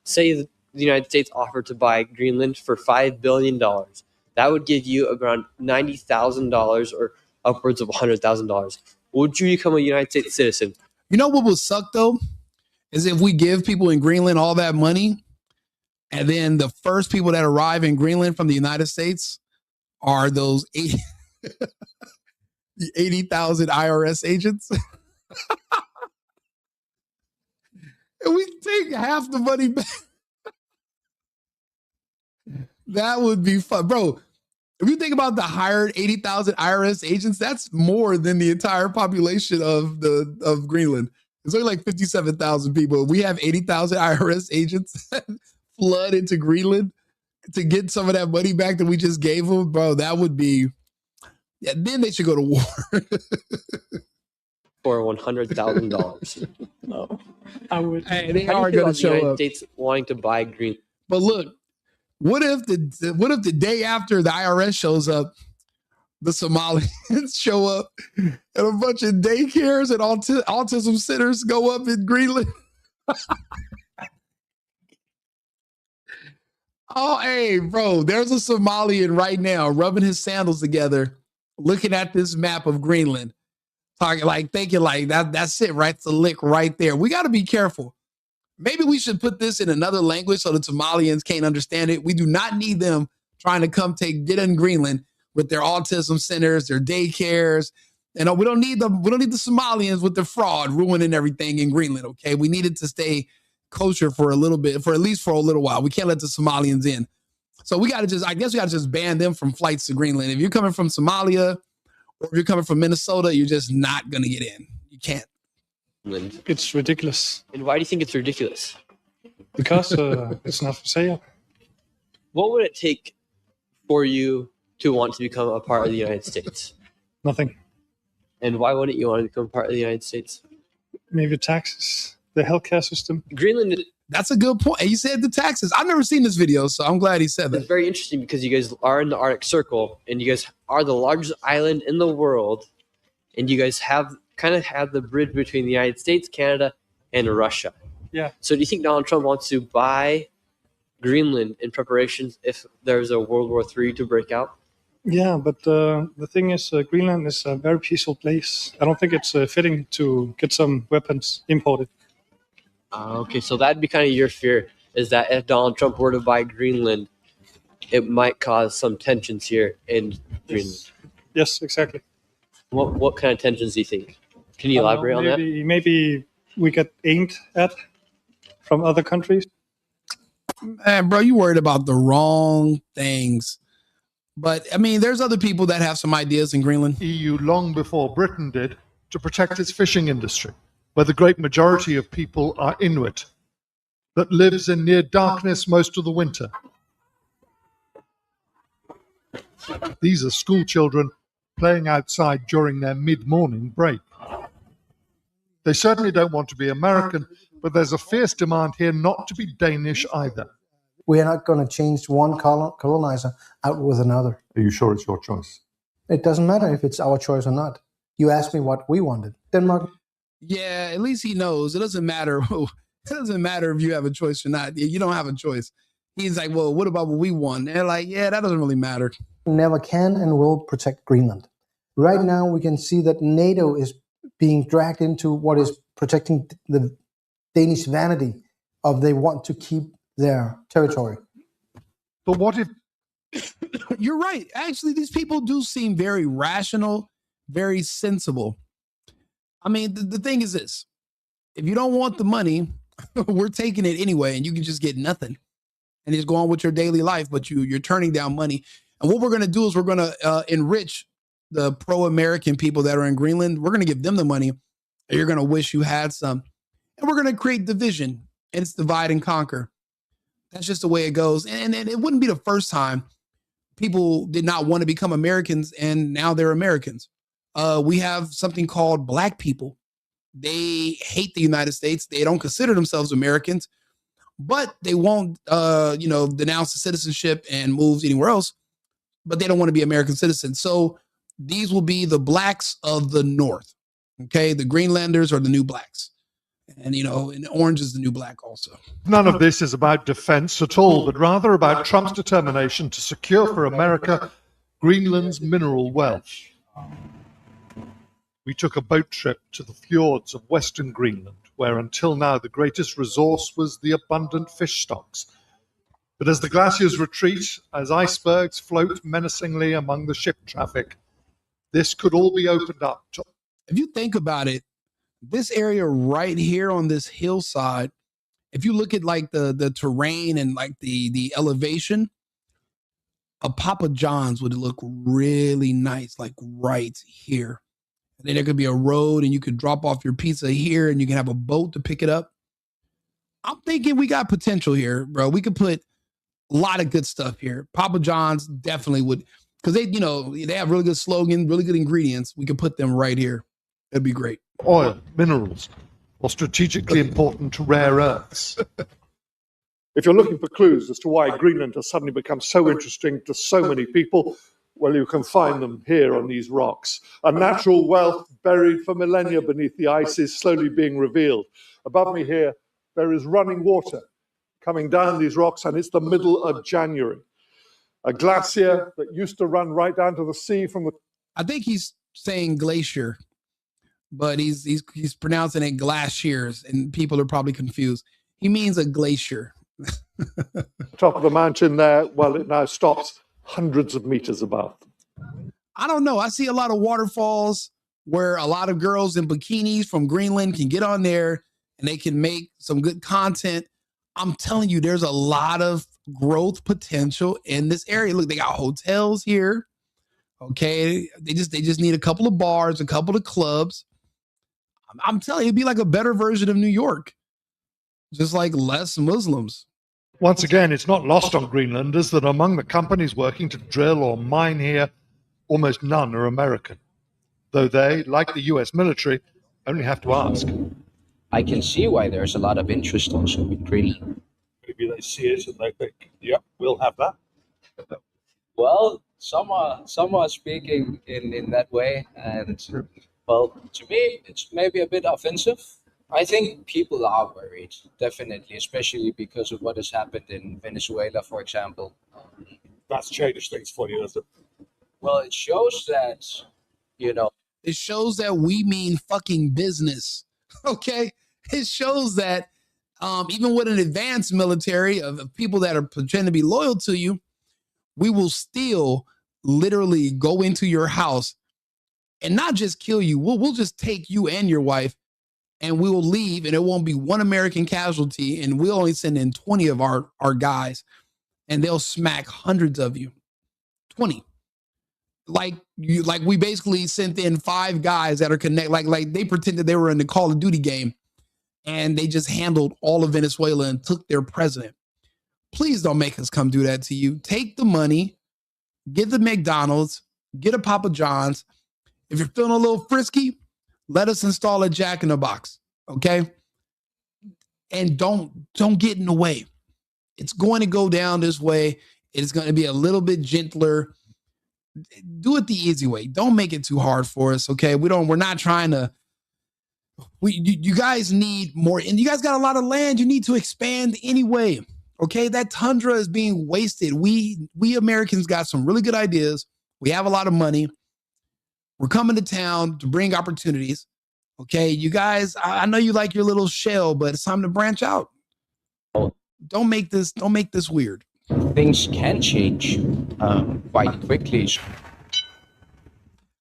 Say the United States offered to buy Greenland for $5 billion. That would give you around $90,000 or upwards of $100,000. Would you become a United States citizen? You know what would suck, though? Is if we give people in Greenland all that money, and then the first people that arrive in Greenland from the United States are those 80,000 IRS agents. And we take half the money back. That would be fun. Bro, if you think about the hired 80,000 IRS agents, that's more than the entire population of Greenland. It's only like 57,000 people. We have 80,000 IRS agents flood into Greenland to get some of that money back that we just gave them. Bro, that would be, yeah, then they should go to war. For $100,000. No, I would. Hey, they How are do you feel going about to the show United up. States wanting to buy Greenland? But look, what if the day after the IRS shows up, the Somalians show up and a bunch of daycares and autism centers go up in Greenland? Oh, hey, bro, there's a Somalian right now rubbing his sandals together, looking at this map of Greenland, talking like, thinking like that's it, right? It's a lick right there. We got to be careful. Maybe we should put this in another language so the Somalians can't understand it. We do not need them trying to come get in Greenland with their autism centers, their daycares. And we don't need the Somalians with their fraud ruining everything in Greenland. Okay. We need it to stay kosher for a little bit, for at least for a little while. We can't let the Somalians in. So we got to just ban them from flights to Greenland. If you're coming from Somalia or if you're coming from Minnesota, you're just not going to get in. You can't. It's ridiculous. And why do you think it's ridiculous? Because it's not for sale. What would it take for you to want to become a part of the United States? Nothing. And why wouldn't you want to become part of the United States? Maybe taxes, the healthcare system. Greenland. That's a good point. He said the taxes. I've never seen this video, so I'm glad he said that. It's very interesting because you guys are in the Arctic Circle and you guys are the largest island in the world. And you guys have the bridge between the United States, Canada, and Russia. Yeah. So do you think Donald Trump wants to buy Greenland in preparation if there's a World War III to break out? Yeah, but the thing is, Greenland is a very peaceful place. I don't think it's fitting to get some weapons imported. Okay, so that'd be kind of your fear, is that if Donald Trump were to buy Greenland, it might cause some tensions here in Greenland. Yes, exactly. What kind of tensions do you think? Can you elaborate on that? Maybe we get aimed at from other countries. Man, bro, you worried about the wrong things. But, I mean, there's other people that have some ideas in Greenland. EU long before Britain did to protect its fishing industry, where the great majority of people are Inuit, that lives in near darkness most of the winter. These are school children playing outside during their mid-morning break. They certainly don't want to be American, but there's a fierce demand here not to be Danish either. We are not going to change one colonizer out with another. Are you sure it's your choice? It doesn't matter if it's our choice or not. You asked me what we wanted. Denmark. Yeah, at least he knows. It doesn't matter. It doesn't matter if you have a choice or not. You don't have a choice. He's like, well, what about what we want? They're like, yeah, that doesn't really matter. Never can and will protect Greenland. Right now, we can see that NATO is being dragged into what is protecting the Danish vanity of they want to keep their territory. But what if... You're right. Actually, these people do seem very rational, very sensible. I mean, the thing is this. If you don't want the money, we're taking it anyway, and you can just get nothing. And just go on with your daily life, but you're turning down money. And what we're going to do is we're going to enrich the pro-American people that are in Greenland. We're going to give them the money, and you're going to wish you had some. And we're going to create division, and it's divide and conquer. That's just the way it goes. And it wouldn't be the first time people did not want to become Americans, and now they're Americans. We have something called black people. They hate the United States. They don't consider themselves Americans, but they won't, denounce the citizenship and move anywhere else, but they don't want to be American citizens. So these will be the blacks of the North. Okay. The Greenlanders are the new blacks. And, and orange is the new black also. None of this is about defense at all, but rather about Trump's determination to secure for America Greenland's mineral wealth. We took a boat trip to the fjords of Western Greenland, where until now the greatest resource was the abundant fish stocks. But as the glaciers retreat, as icebergs float menacingly among the ship traffic, this could all be opened up to. If you think about it, this area right here on this hillside, if you look at like the terrain and like the elevation, a Papa John's would look really nice, like right here. And then there could be a road and you could drop off your pizza here and you can have a boat to pick it up. I'm thinking we got potential here, bro. We could put a lot of good stuff here. Papa John's definitely would, because they have really good slogan, really good ingredients. We could put them right here. That'd be great. Oil, minerals, or strategically important rare earths. If you're looking for clues as to why Greenland has suddenly become so interesting to so many people, well, you can find them here on these rocks. A natural wealth buried for millennia beneath the ice is slowly being revealed. Above me here, there is running water coming down these rocks, and it's the middle of January. A glacier that used to run right down to the sea from the... I think he's saying glacier, but he's pronouncing it glaciers, and people are probably confused. He means a glacier. top of the mountain there, well, it now stops hundreds of meters above. I don't know. I see a lot of waterfalls where a lot of girls in bikinis from Greenland can get on there and they can make some good content. I'm telling you, there's a lot of growth potential in this area. Look, they got hotels here. Okay. They just need a couple of bars, a couple of clubs. I'm telling you, it'd be like a better version of New York. Just like less Muslims. Once again, it's not lost on Greenlanders that among the companies working to drill or mine here, almost none are American. Though they, like the US military, only have to ask. I can see why there's a lot of interest also with Greenland. Maybe they see it and they think, yeah, we'll have that. Well, some are speaking in that way, and well, to me, it's maybe a bit offensive. I think people are worried, definitely, especially because of what has happened in Venezuela, for example. That's changed things for you, doesn't it? Well, it shows that, It shows that we mean fucking business. Okay? It shows that even with an advanced military of people that are pretending to be loyal to you, we will still literally go into your house and not just kill you. We'll just take you and your wife and we will leave, and it won't be one American casualty, and we'll only send in 20 of our guys, and they'll smack hundreds of you. 20. Like we basically sent in 5 guys that are connected, like they pretended they were in the Call of Duty game, and they just handled all of Venezuela and took their president. Please don't make us come do that to you. Take the money, get the McDonald's, get a Papa John's. If you're feeling a little frisky, let us install a Jack in the Box, okay? And don't get in the way. It's going to go down this way. It's going to be a little bit gentler. Do it the easy way. Don't make it too hard for us, okay? We're not trying to. You guys need more, and you guys got a lot of land. You need to expand anyway, okay? That tundra is being wasted. We Americans got some really good ideas. We have a lot of money. We're coming to town to bring opportunities. Okay, you guys, I know you like your little shell, but it's time to branch out. Don't make this weird. Things can change quite quickly.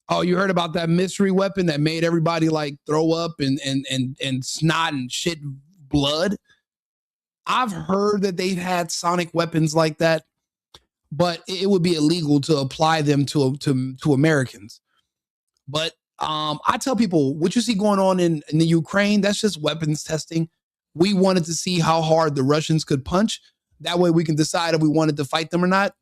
Oh, you heard about that mystery weapon that made everybody like throw up and snot and shit blood? I've heard that they've had sonic weapons like that, but it would be illegal to apply them to Americans. But I tell people, what you see going on in the Ukraine, that's just weapons testing. We wanted to see how hard the Russians could punch. That way we can decide if we wanted to fight them or not.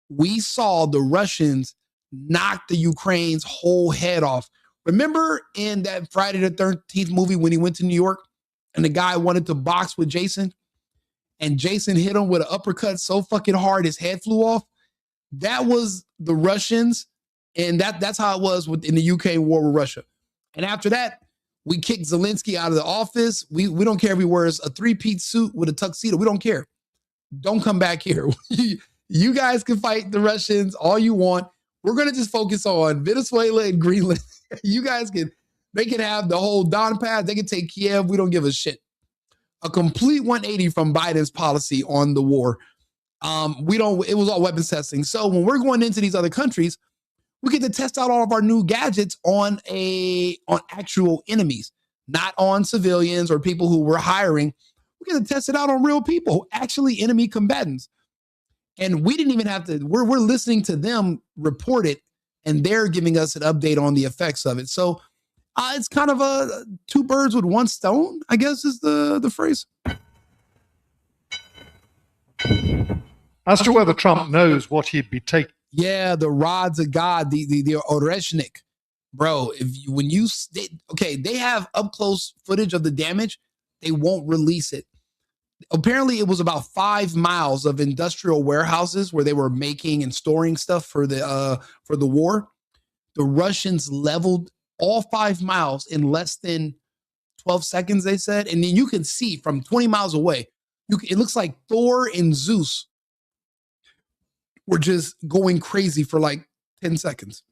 We saw the Russians knock the Ukraine's whole head off. Remember in that Friday the 13th movie when he went to New York and the guy wanted to box with Jason and Jason hit him with an uppercut so fucking hard his head flew off? That was the Russians, and that's how it was in the UK war with Russia. And after that, we kicked Zelensky out of the office. We don't care if he wears a three-piece suit with a tuxedo. We don't care. Don't come back here. You guys can fight the Russians all you want. We're going to just focus on Venezuela and Greenland. They can have the whole Donbass. They can take Kiev. We don't give a shit. A complete 180 from Biden's policy on the war. It was all weapons testing. So when we're going into these other countries, we get to test out all of our new gadgets on actual enemies, not on civilians or people who we're hiring. We get to test it out on real people, actually enemy combatants. And we didn't even have to, we're listening to them report it, and they're giving us an update on the effects of it. So it's kind of a two birds with one stone, I guess is the phrase. As to whether Trump knows what he'd be taking. Yeah, the rods of God, the Oreshnik. Bro, they have up close footage of the damage. They won't release it. Apparently, it was about 5 miles of industrial warehouses where they were making and storing stuff for the war. The Russians leveled all 5 miles in less than 12 seconds, they said. And then you can see from 20 miles away, it looks like Thor and Zeus were just going crazy for like 10 seconds.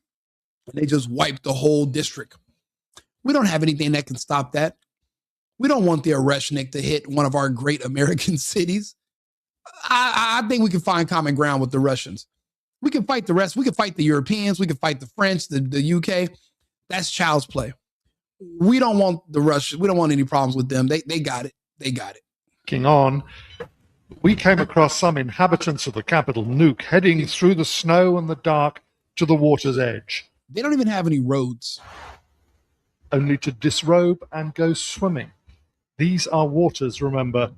And they just wiped the whole district. We don't have anything that can stop that. We don't want the Oreshnik to hit one of our great American cities. I think we can find common ground with the Russians. We can fight the rest. We can fight the Europeans. We can fight the French, the UK. That's child's play. We don't want the Russians. We don't want any problems with them. They got it. They got it. King on. We came across some inhabitants of the capital, Nuuk, heading through the snow and the dark to the water's edge. They don't even have any roads. Only to disrobe and go swimming. These are waters, remember,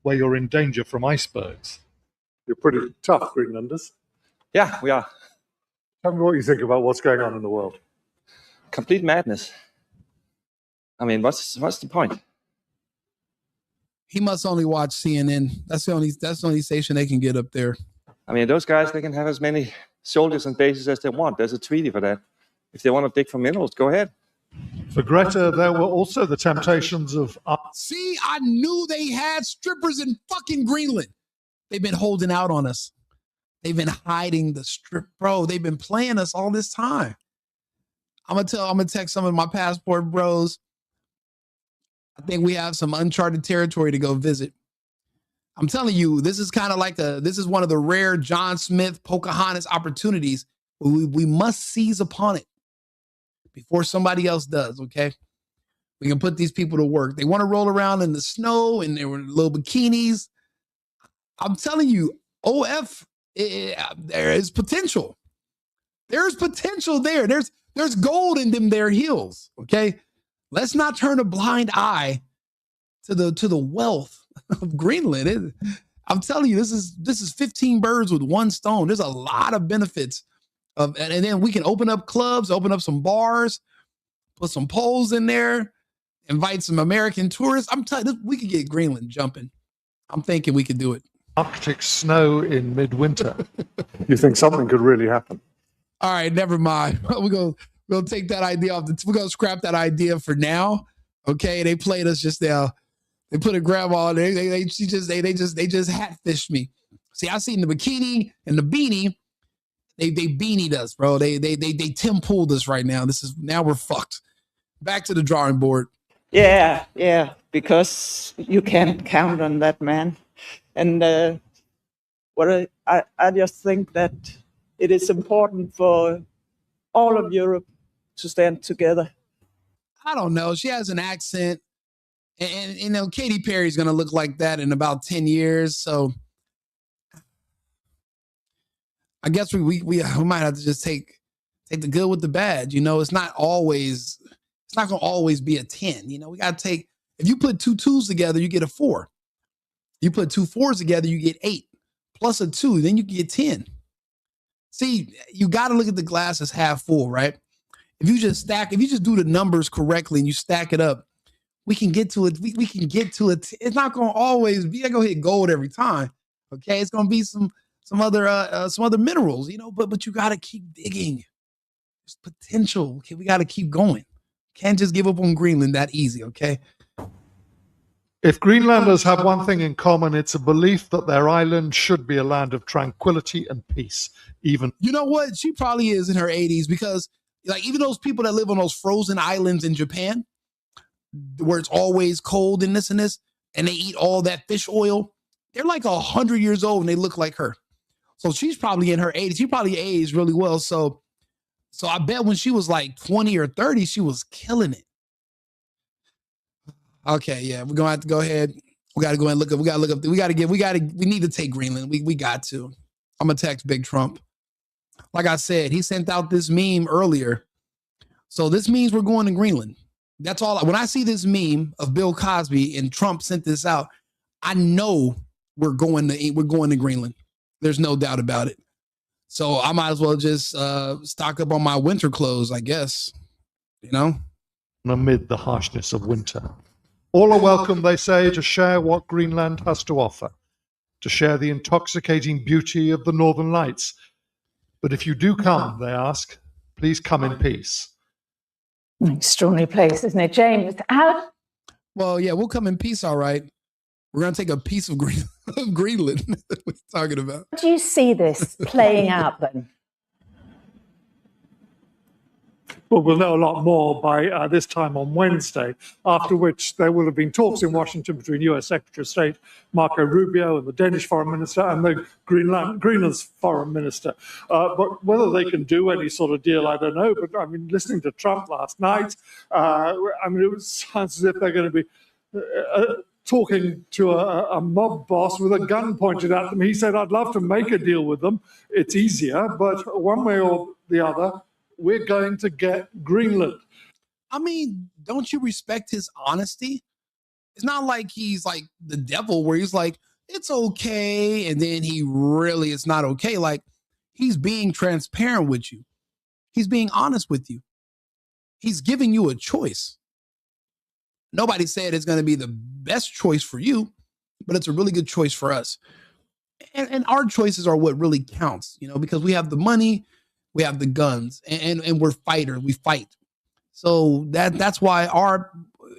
where you're in danger from icebergs. You're pretty tough, Greenlanders. Yeah, we are. Tell me what you think about what's going on in the world. Complete madness. I mean, what's the point? He must only watch CNN. That's the only station they can get up there. I mean, those guys, they can have as many soldiers and bases as they want. There's a treaty for that. If they want to dig for minerals, go ahead. For Greta, there were also the temptations of... See, I knew they had strippers in fucking Greenland. They've been holding out on us. They've been hiding the strip. Bro, they've been playing us all this time. I'm gonna text some of my passport bros. I think we have some uncharted territory to go visit. I'm telling you, this is kind of like this is one of the rare John Smith, Pocahontas opportunities where we must seize upon it before somebody else does, okay? We can put these people to work. They want to roll around in the snow and their little bikinis. I'm telling you, there is potential. There's potential there. There's gold in them their heels, okay? Let's not turn a blind eye to the wealth of Greenland. I'm telling you, this is 15 birds with one stone. There's a lot of benefits. And then we can open up clubs, open up some bars, put some poles in there, invite some American tourists. I'm telling you, we could get Greenland jumping. I'm thinking we could do it. Arctic snow in midwinter. You think something could really happen? All right, never mind. We'll take that idea off. We're gonna scrap that idea for now. Okay, they played us just now. They put a grandma on there. They just hatfished me. See, I seen the bikini and the beanie. They beanied us, bro. They Tim pulled us right now. Now we're fucked. Back to the drawing board. Yeah, because you can't count on that, man. And I just think that it is important for all of Europe to stand together. I don't know. She has an accent. And you know, Katy Perry's going to look like that in about 10 years. So I guess we might have to just take the good with the bad. You know, it's not going to always be a 10. You know, we got to if you put two twos together, you get a 4. You put 2 4s together, you get 8 plus a 2, then you can get 10. See, you got to look at the glass as half full, right? If you just do the numbers correctly and you stack it up, we can get to it. We can get to it. It's not going to always be going to hit gold every time. Okay. It's going to be some other minerals, but you got to keep digging. There's potential. Okay. We got to keep going. Can't just give up on Greenland that easy. Okay. If Greenlanders have one thing in common, it's a belief that their island should be a land of tranquility and peace. Even you know what? She probably is in her 80s because, like, even those people that live on those frozen islands in Japan, where it's always cold and this, and they eat all that fish oil, they're like 100 years old and they look like her. So she's probably in her 80s. She probably aged really well. So I bet when she was like 20 or 30, she was killing it. Okay, yeah, we're gonna have to go ahead. We gotta go and look up. We need to take Greenland. We got to. I'm gonna text Big Trump. Like I said, he sent out this meme earlier. So this means we're going to Greenland. That's all. When I see this meme of Bill Cosby and Trump sent this out, I know we're going to Greenland. There's no doubt about it. So I might as well just stock up on my winter clothes, I guess. Amid the harshness of winter. All are welcome, they say, to share what Greenland has to offer, to share the intoxicating beauty of the Northern Lights. But if you do come, they ask, please come in peace. An extraordinary place, isn't it, James? Well, yeah, we'll come in peace, all right. We're going to take a piece of Greenland. What are you talking about? How do you see this playing out then? Well, we'll know a lot more by this time on Wednesday, after which there will have been talks in Washington between US Secretary of State Marco Rubio and the Danish Foreign Minister and the Greenland's Foreign Minister. But whether they can do any sort of deal, I don't know. But I mean, listening to Trump last night, it sounds as if they're going to be talking to a mob boss with a gun pointed at them. He said, I'd love to make a deal with them. It's easier, but one way or the other, we're going to get Greenland. I mean, don't you respect his honesty? It's not like he's like the devil where he's like, it's okay. And then it's not okay. Like, he's being transparent with you. He's being honest with you. He's giving you a choice. Nobody said it's going to be the best choice for you, but it's a really good choice for us. And our choices are what really counts, because we have the money, we have the guns, and we're fighters. We fight. So that's why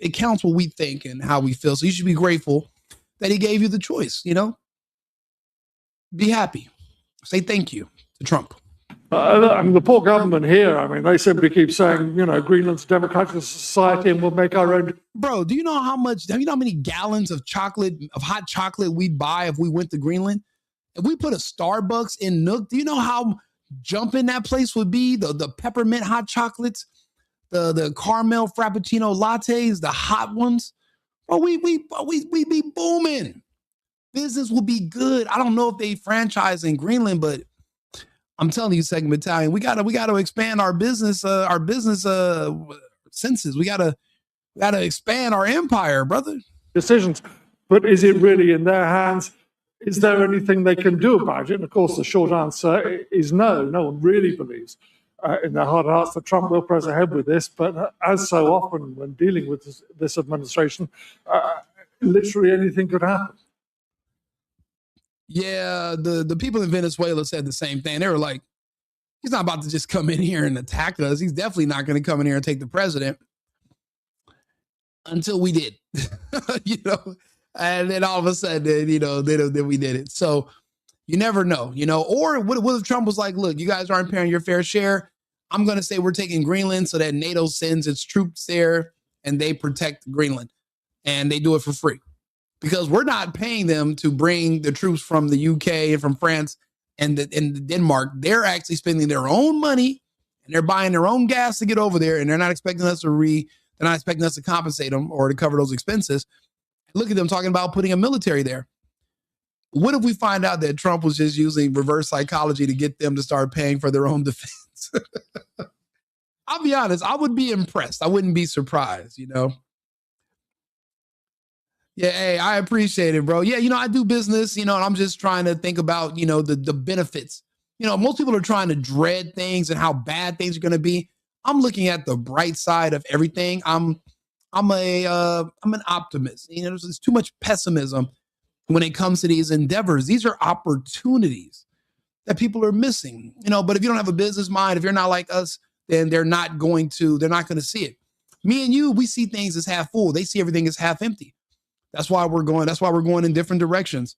it counts what we think and how we feel. So you should be grateful that he gave you the choice, Be happy. Say thank you to Trump. The poor government here, they simply keep saying, Greenland's a democratic society and we'll make our own. Bro, do you know how many gallons of hot chocolate we'd buy if we went to Greenland? If we put a Starbucks in Nook, do you know how jumping that place would be? The peppermint hot chocolates, the caramel frappuccino lattes, the hot ones. Bro, we'd be booming. Business will be good. I don't know if they franchise in Greenland, but I'm telling you, Second Battalion, we gotta expand our business senses. We gotta expand our empire, brother. Decisions, but is it really in their hands? Is there anything they can do about it? And of course, the short answer is no. No one really believes in their heart of hearts that Trump will press ahead with this. But as so often when dealing with this administration, literally anything could happen. Yeah, the people in Venezuela said the same thing. They were like, he's not about to just come in here and attack us. He's definitely not going to come in here and take the president until we did, and then all of a sudden, then we did it. So you never know, or what if Trump was like, look, you guys aren't paying your fair share. I'm going to say we're taking Greenland so that NATO sends its troops there and they protect Greenland and they do it for free. Because we're not paying them to bring the troops from the UK and from France and Denmark. They're actually spending their own money and they're buying their own gas to get over there. And they're not expecting us to compensate them or to cover those expenses. Look at them talking about putting a military there. What if we find out that Trump was just using reverse psychology to get them to start paying for their own defense? I'll be honest. I would be impressed. I wouldn't be surprised, Yeah, Yeah, hey, I appreciate it, bro. Yeah, I do business, and I'm just trying to think about, the benefits. Most people are trying to dread things and how bad things are going to be. I'm looking at the bright side of everything. I'm an optimist. There's too much pessimism when it comes to these endeavors. These are opportunities that people are missing. But if you don't have a business mind, if you're not like us, then they're not going to see it. Me and you, we see things as half full. They see everything as half empty. That's why we're going in different directions.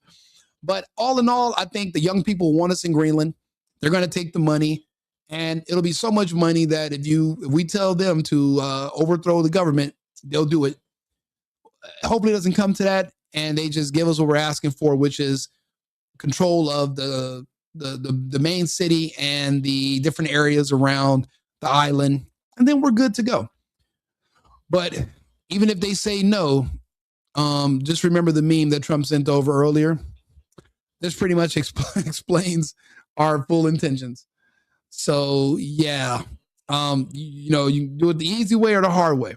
But all in all, I think the young people want us in Greenland. They're going to take the money, and it'll be so much money that if we tell them to overthrow the government, they'll do it. Hopefully it doesn't come to that, and they just give us what we're asking for, which is control of the main city and the different areas around the island, and then we're good to go. But even if they say no, just remember the meme that Trump sent over earlier. This pretty much explains our full intentions. So yeah, you can do it the easy way or the hard way.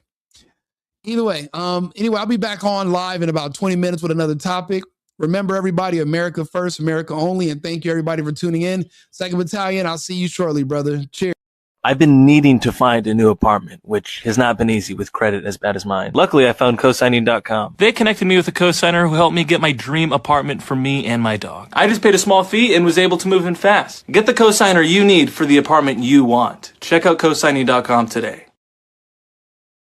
Either way, anyway, I'll be back on live in about 20 minutes with another topic. Remember, everybody, America first, America only, and thank you, everybody, for tuning in. 2nd Battalion, I'll see you shortly, brother. Cheers. I've been needing to find a new apartment, which has not been easy with credit as bad as mine. Luckily, I found cosigning.com. They connected me with a cosigner who helped me get my dream apartment for me and my dog. I just paid a small fee and was able to move in fast. Get the cosigner you need for the apartment you want. Check out cosigning.com today.